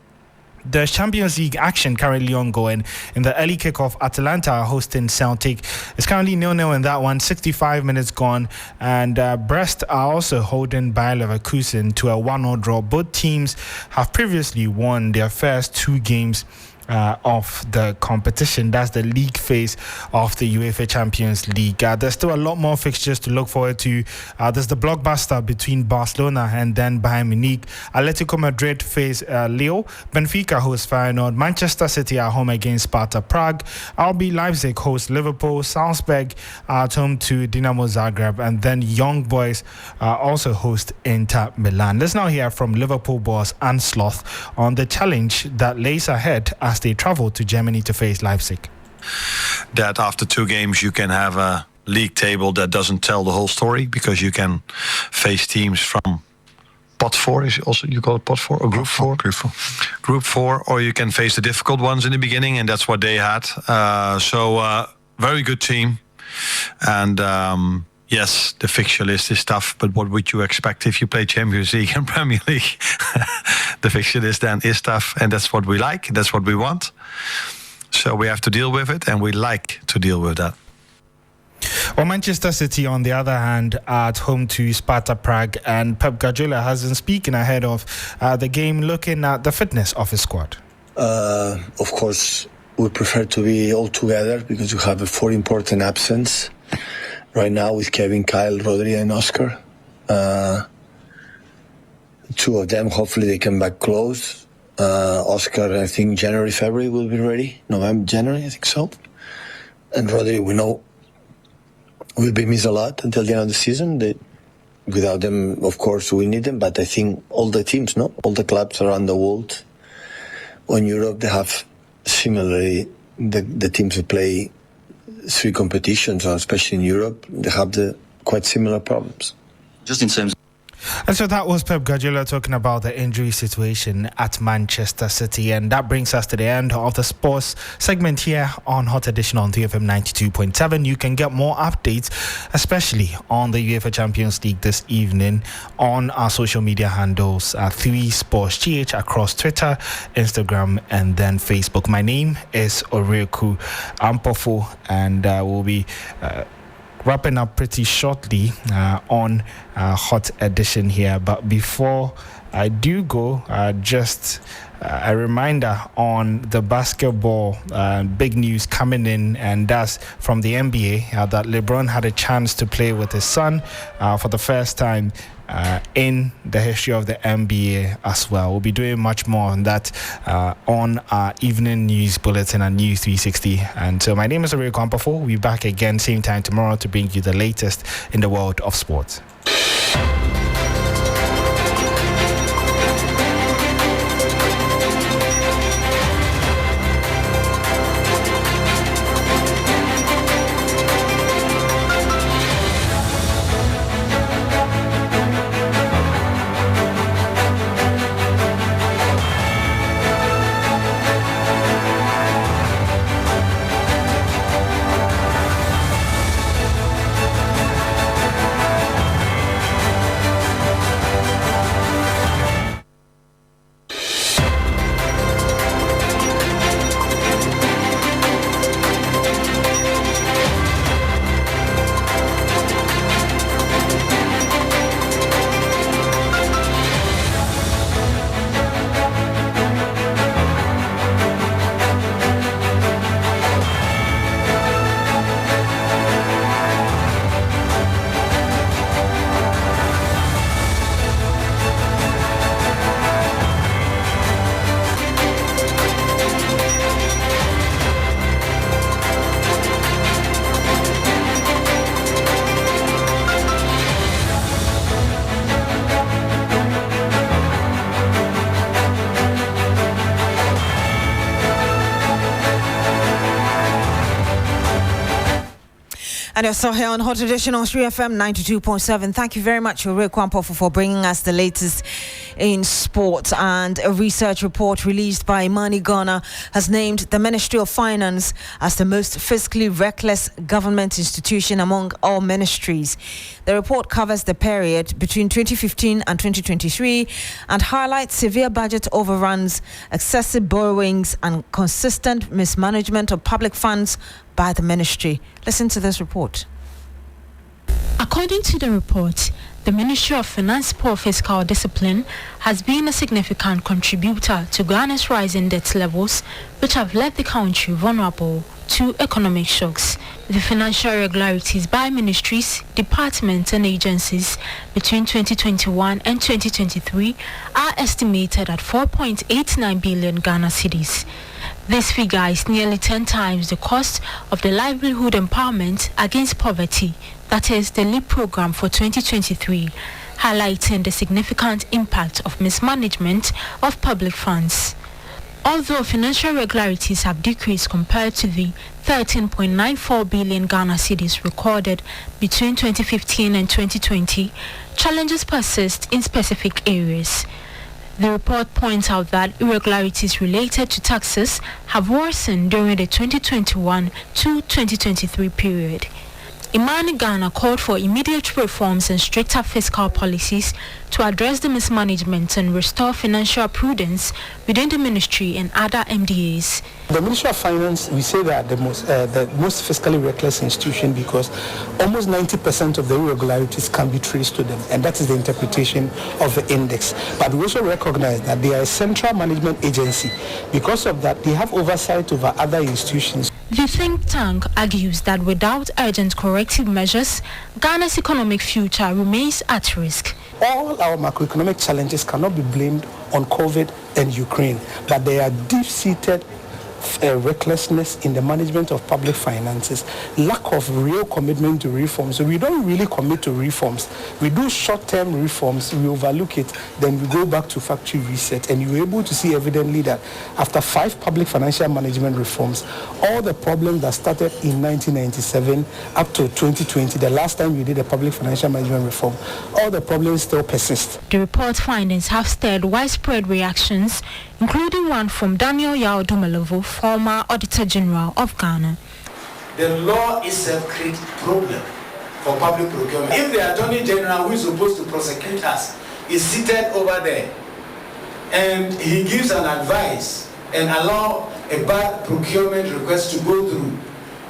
the Champions League action currently ongoing. In the early kickoff, Atalanta hosting Celtic. It's currently 0-0 in that one, 65 minutes gone. And Brest are also holding Bayer Leverkusen to a 1-0 draw. Both teams have previously won their first 2 games of the competition. That's the league phase of the UEFA Champions League. There's still a lot more fixtures to look forward to. There's the blockbuster between Barcelona and then Bayern Munich. Atletico Madrid face Lille. Benfica hosts Feyenoord. Manchester City are home against Sparta Prague. RB Leipzig hosts Liverpool. Salzburg are at home to Dinamo Zagreb. And then Young Boys also host Inter Milan. Let's now hear from Liverpool boss Arne Slot on the challenge that lays ahead as they travel to Germany to face Leipzig. That after 2 games you can have a league table that doesn't tell the whole story, because you can face teams from pot 4, is also you call it pot 4 or group 4? Group 4, or you can face the difficult ones in the beginning, and that's what they had. So very good team, and yes, the fixture list is tough, but what would you expect if you play Champions League and Premier League? The fixture list then is tough, and that's what we like, that's what we want. So we have to deal with it, and we like to deal with that. Well, Manchester City, on the other hand, are at home to Sparta Prague, and Pep Guardiola has been speaking ahead of the game, looking at the fitness of his squad. Of course, we prefer to be all together because you have 4 important absences right now with Kevin, Kyle, Rodri, and Oscar. 2 of them, hopefully they come back close. Oscar, I think January, February will be ready. November, January, I think so. And Rodri, we know, will be missed a lot until the end of the season. Without them, of course, we need them. But I think all the teams, all the clubs around the world, or in Europe, they have similarly, the teams that play 3 competitions, or especially in Europe, they have quite similar problems. Just in terms. And so that was Pep Guardiola talking about the injury situation at Manchester City. And that brings us to the end of the sports segment here on Hot Edition on 3FM 92.7. You can get more updates, especially on the UEFA Champions League this evening, on our social media handles, 3 Sports GH across Twitter, Instagram, and then Facebook. My name is Oreku Ampofo, and we'll be wrapping up pretty shortly on Hot Edition here. But before I do go, just a reminder on the basketball big news coming in, and that's from the NBA that LeBron had a chance to play with his son for the first time in the history of the NBA as well. We'll be doing much more on that on our evening news bulletin and News 360. And so my name is Oreku Ampofo. We'll be back again same time tomorrow to bring you the latest in the world of sports. And you're still here on Hot Edition on 3FM 92.7. Thank you very much, Ure Kwampofu, for bringing us the latest in sports. And a research report released by Imani Ghana has named the Ministry of Finance as the most fiscally reckless government institution among all ministries. The report covers the period between 2015 and 2023 and highlights severe budget overruns, excessive borrowings, and consistent mismanagement of public funds by the ministry. Listen to this report. According to the report, the Ministry of Finance poor fiscal discipline has been a significant contributor to Ghana's rising debt levels, which have left the country vulnerable to economic shocks. The financial irregularities by ministries, departments and agencies between 2021 and 2023 are estimated at 4.89 billion Ghana cedis. This figure is nearly 10 times the cost of the Livelihood Empowerment Against Poverty, that is the LEAP program for 2023, highlighting the significant impact of mismanagement of public funds. Although financial irregularities have decreased compared to the 13.94 billion Ghana cedis recorded between 2015 and 2020, challenges persist in specific areas. The report points out that irregularities related to taxes have worsened during the 2021 to 2023 period. Imani Ghana called for immediate reforms and stricter fiscal policies to address the mismanagement and restore financial prudence within the ministry and other MDAs. The Ministry of Finance, we say that the most fiscally reckless institution because almost 90% of the irregularities can be traced to them, and that is the interpretation of the index. But we also recognize that they are a central management agency. Because of that, they have oversight over other institutions. The think tank argues that without urgent corrective measures, Ghana's economic future remains at risk. All our macroeconomic challenges cannot be blamed on COVID and Ukraine, but they are deep-seated recklessness in the management of public finances, lack of real commitment to reforms. So we don't really commit to reforms. We do short-term reforms, we overlook it, then we go back to factory reset. And you're able to see evidently that after 5 public financial management reforms, all the problems that started in 1997 up to 2020, the last time we did a public financial management reform, all the problems still persist. The report's findings have stirred widespread reactions, including one from Daniel Yao Dumalovo, former Auditor General of Ghana. The law itself creates problem for public procurement. If the Attorney General, who is supposed to prosecute us, is seated over there and he gives an advice and allow a bad procurement request to go through,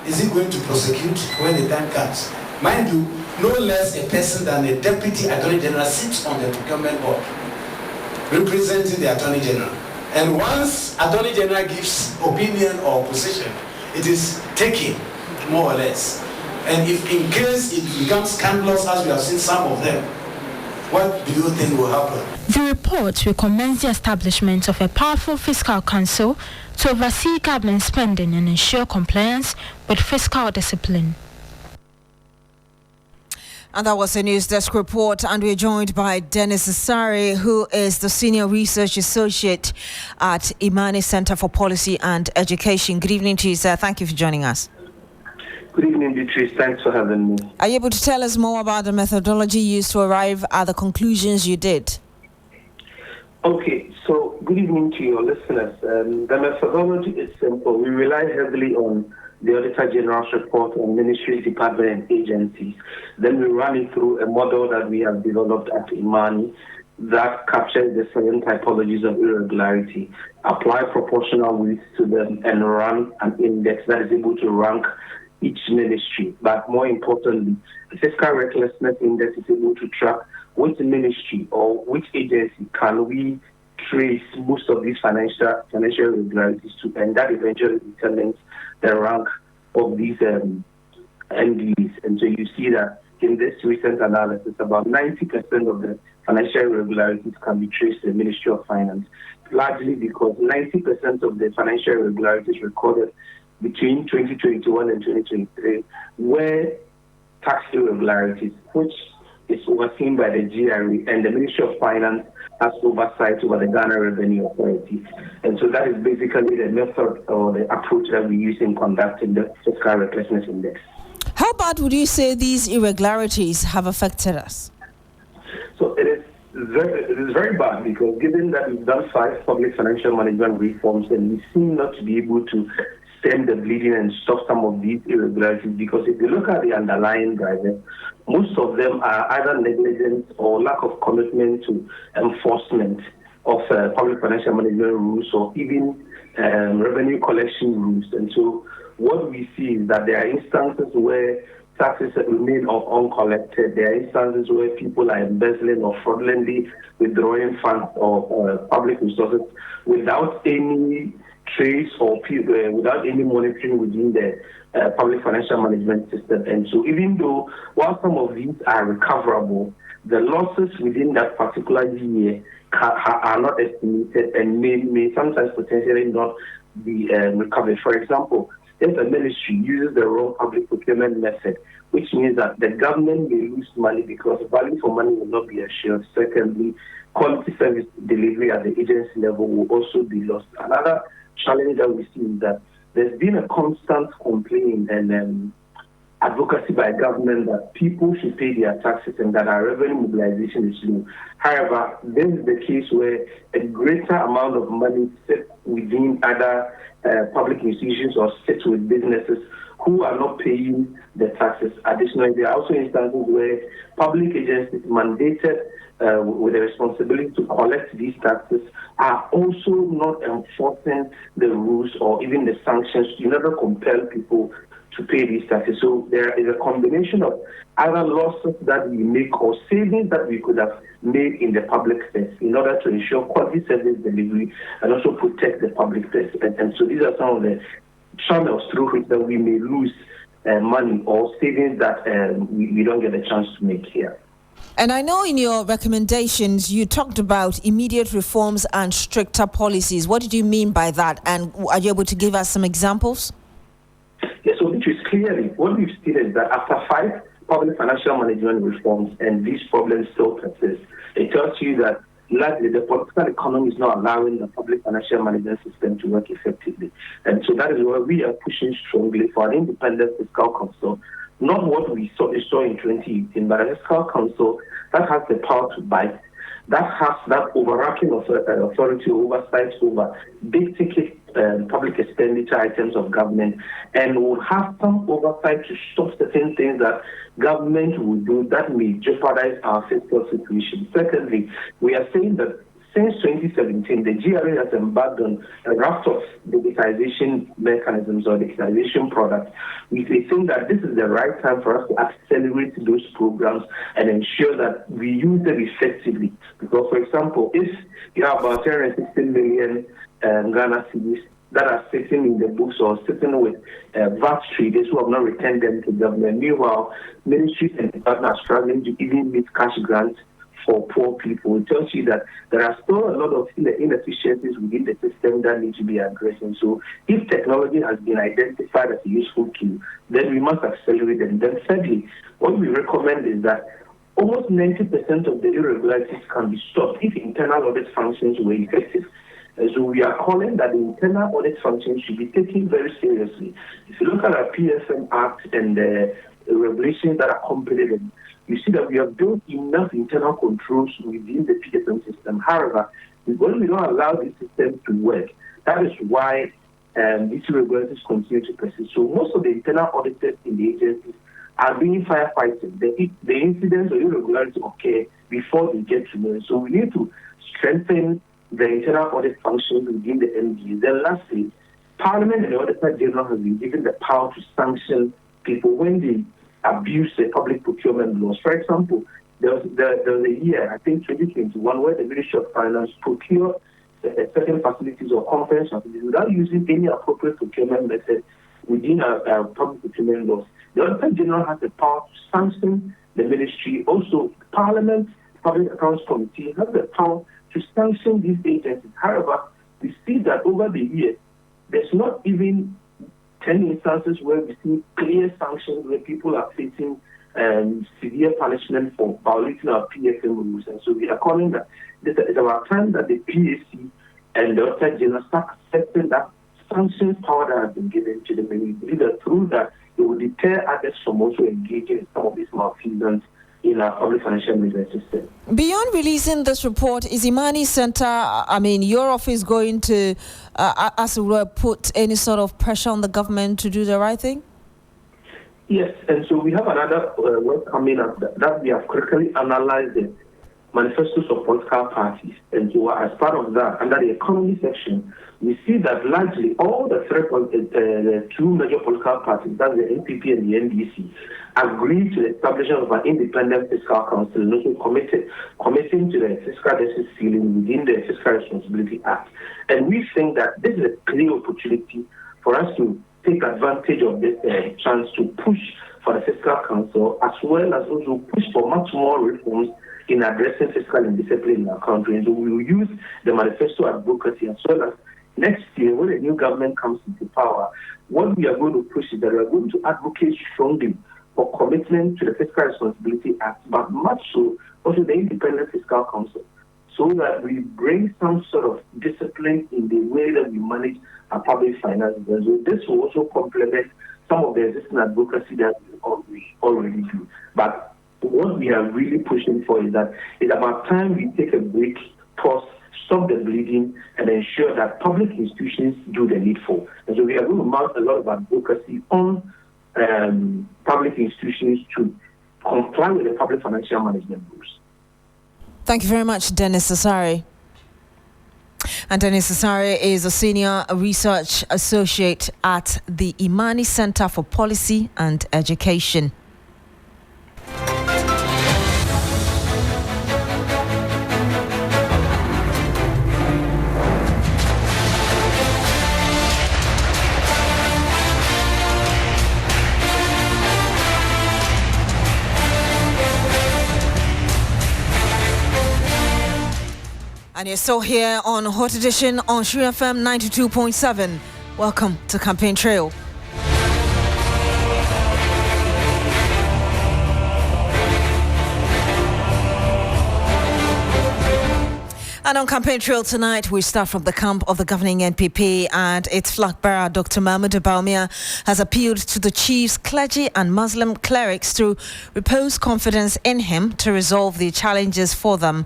is he going to prosecute when the time comes? Mind you, no less a person than a Deputy Attorney General sits on the procurement board representing the Attorney General. And once Attorney General gives opinion or position, it is taken, more or less. And if in case it becomes scandalous, as we have seen some of them, what do you think will happen? The report recommends the establishment of a powerful fiscal council to oversee government spending and ensure compliance with fiscal discipline. And that was a News Desk report, and we're joined by Dennis Asari, who is the Senior Research Associate at Imani Center for Policy and Education. Good evening to you, sir. Thank you for joining us. Good evening, Beatrice. Thanks for having me. Are you able to tell us more about the methodology used to arrive at the conclusions you did? Okay, so good evening to your listeners. The methodology is simple. We rely heavily on the Auditor General's report on ministries, departments, and agencies. Then we run it through a model that we have developed at Imani that captures the 7 typologies of irregularity, apply proportional weights to them, and run an index that is able to rank each ministry. But more importantly, the fiscal recklessness index is able to track which ministry or which agency can we trace most of these financial irregularities to, and that eventually determines the rank of these MDs. And so you see that in this recent analysis, about 90% of the financial irregularities can be traced to the Ministry of Finance, largely because 90% of the financial irregularities recorded between 2021 and 2023 were tax irregularities, which is overseen by the GRE, and the Ministry of Finance has oversight over the Ghana Revenue Authority. And so that is basically the method or the approach that we use in conducting the fiscal recklessness index. How about bad would you say these irregularities have affected us? So it is very bad, because given that we've done 5 public financial management reforms and we seem not to be able to stem the bleeding and stop some of these irregularities, because if you look at the underlying drivers, most of them are either negligence or lack of commitment to enforcement of public financial management rules, or even revenue collection rules. And so what we see is that there are instances where taxes remain uncollected. There are instances where people are embezzling or fraudulently withdrawing funds or public resources without any trace or without any monitoring within the public financial management system. And so even though while some of these are recoverable, the losses within that particular year are not estimated and may sometimes potentially not be recovered. For example, if a ministry uses the wrong public procurement method, which means that the government may lose money because value for money will not be assured. Secondly, quality service delivery at the agency level will also be lost. Another challenge that we see is that there's been a constant complaint and advocacy by government that people should pay their taxes and that our revenue mobilization is low. However, this is the case where a greater amount of money sits within other public institutions or sits with businesses who are not paying the taxes. Additionally, there are also instances where public agencies mandated with the responsibility to collect these taxes are also not enforcing the rules or even the sanctions to never compel people to pay these taxes. So there is a combination of either losses that we make or savings that we could have made in the public space in order to ensure quality service delivery and also protect the public space. And so these are some of the channels through which that we may lose money or savings that we don't get a chance to make here. And I know in your recommendations you talked about immediate reforms and stricter policies. What did you mean by that? And are you able to give us some examples? Yes, so which is clearly what we've seen is that after 5 public financial management reforms and these problems still persist, it tells you that largely the political economy is not allowing the public financial management system to work effectively. And so that is why we are pushing strongly for an independent fiscal council, not what we saw in 2018, but a fiscal council that has the power to bite, that has that overarching authority oversight over big ticket public expenditure items of government, and will have some oversight to stop certain things that government will do that may jeopardize our fiscal situation. Secondly, we are saying that since 2017, the GRA has embarked on a raft of digitization mechanisms or digitization products. We think that this is the right time for us to accelerate those programs and ensure that we use them effectively. Because, for example, if you have about 316 million Ghana cedis that are sitting in the books or sitting with VAT traders who have not returned them to government, meanwhile, ministries and departments are struggling to even meet cash grants for poor people, it tells you that there are still a lot of inefficiencies within the system that need to be addressed. And so if technology has been identified as a useful tool, then we must accelerate it. And then thirdly, what we recommend is that almost 90% of the irregularities can be stopped if internal audit functions were effective. And so we are calling that the internal audit functions should be taken very seriously. If you look at our PFM Act and the regulations that accompany them, you see that we have built enough internal controls within the PFM system. However, when we don't allow this system to work, that is why these irregularities continue to persist. So most of the internal auditors in the agencies are doing firefighting. The incidents or irregularities occur before they get to know. So we need to strengthen the internal audit functions within the MDs. Then lastly, Parliament and the Auditor General have been given the power to sanction people when they abuse the public procurement laws. For example, there was a year, I think 2021, where the Ministry of Finance procured certain facilities or conference facilities without using any appropriate procurement method within our public procurement laws. The Auditor General has the power to sanction the ministry. Also, Parliament Public Accounts Committee has the power to sanction these agencies. However, we see that over the years, there's not even 10 instances where we see clear sanctions where people are facing severe punishment for violating our PFM rules. And so we are calling that it's about time that the PAC and the Auditor General start accepting that sanctions power that has been given to them. And we believe that through that, it will deter others from also engaging in some of these malfeasance in our public financial management system. Beyond releasing this report, is Imani Center, your office going to, as it were, put any sort of pressure on the government to do the right thing? Yes, and so we have another work coming up that we have critically analyzed the manifestos of political parties. And so as part of that, under the economy section, we see that largely all the two major political parties, that's the NPP and the NDC, agreed to the establishment of an independent fiscal council and also committing to the fiscal deficit ceiling within the Fiscal Responsibility Act. And we think that this is a clear opportunity for us to take advantage of this chance to push for the fiscal council, as well as also push for much more reforms in addressing fiscal indiscipline in our country. And so we will use the manifesto advocacy as well as next year when the new government comes into power. What we are going to push is that we are going to advocate strongly for commitment to the Fiscal Responsibility Act, but much so also the Independent Fiscal Council, so that we bring some sort of discipline in the way that we manage our public finances. And so this will also complement some of the existing advocacy that we already do. But what we are really pushing for is that it's about time we take a break, pause, stop the bleeding, and ensure that public institutions do the needful. And so we are going to mount a lot of advocacy on public institutions to comply with the public financial management rules. Thank you very much, Dennis Asare. And Dennis Asare is a senior research associate at the Imani Center for Policy and Education. And you're still here on Hot Edition on Shri FM 92.7. Welcome to Campaign Trail. And on Campaign Trail tonight, we start from the camp of the governing NPP, and its flag bearer, Dr. Mahmoud Bawumia, has appealed to the chiefs, clergy and Muslim clerics to repose confidence in him to resolve the challenges for them.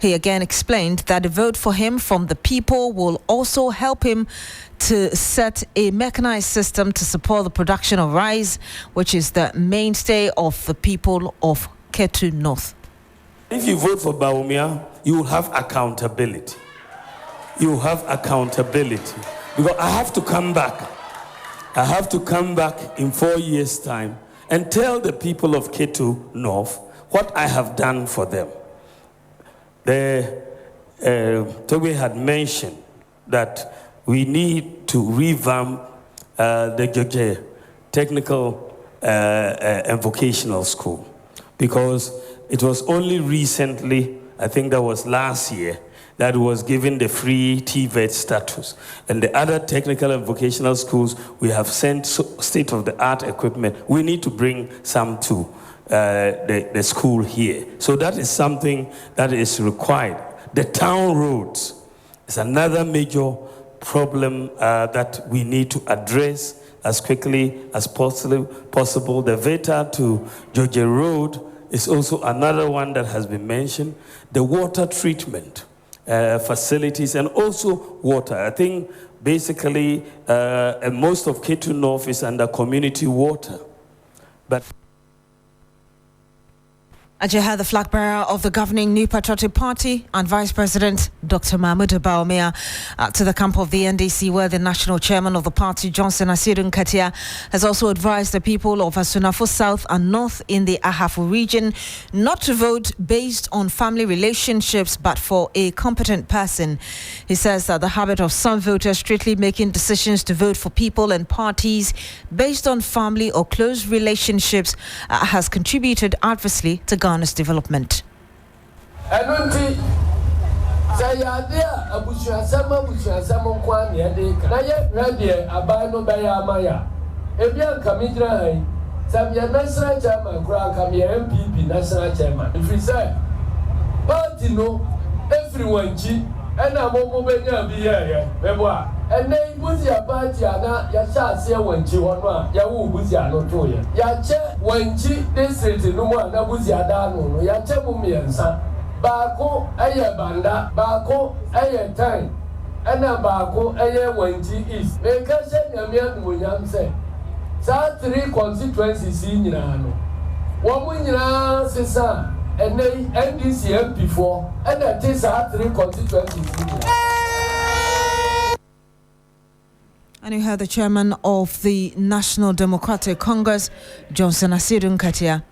He again explained that a vote for him from the people will also help him to set a mechanized system to support the production of rice, which is the mainstay of the people of Ketu North. If you vote for Bawumia, you will have accountability. You will have accountability. Because I have to come back. I have to come back in 4 years' time and tell the people of Ketu North what I have done for them. Toby had mentioned that we need to revamp the Georgia Technical and Vocational School, because it was only recently, I think that was last year, that was given the free TVET status. And the other technical and vocational schools, we have sent state-of-the-art equipment. We need to bring some to the school here. So that is something that is required. The town roads is another major problem that we need to address as quickly as possible. The Veta to Georgia Road is also another one that has been mentioned. The water treatment facilities and also water. I think basically most of Ketu North is under community water. But Ajay, the flag bearer of the governing New Patriotic Party and Vice President Dr. Mahmoud Bawumia to the camp of the NDC, where the national chairman of the party, Johnson Asiedu Nkatia, has also advised the people of Asunafo South and North in the Ahafo region not to vote based on family relationships, but for a competent person. He says that the habit of some voters strictly making decisions to vote for people and parties based on family or close relationships has contributed adversely to Ghana's development. and I'm over here, Beboa. And then Buzia Batiana, Yasha, when she won, Yahu Buzia no Toya. Yache, when she district in Numa, Nabuzia Dano, Yache Mumiansa, Bako, Aya Banda, Bako, Aya Time, and a Bako, Aya when she is. Make us say, Yamian William say, Sa 3 constituencies in Yano. One winner, Sessa, and they NDC MP4, and that is our 3 constituencies. And you heard the chairman of the National Democratic Congress, Johnson Asiedu Nkatia.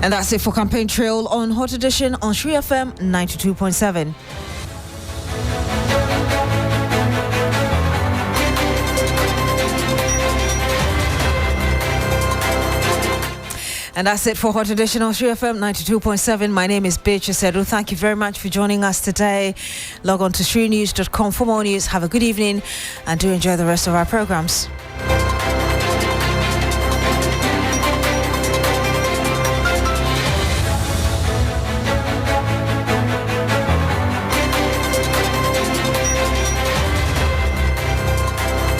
And that's it for Campaign Trail on Hot Edition on Shri FM 92.7. And that's it for Hot Edition on Shri FM 92.7. My name is Beatrice Adu. Thank you very much for joining us today. Log on to shrinews.com for more news. Have a good evening and do enjoy the rest of our programs.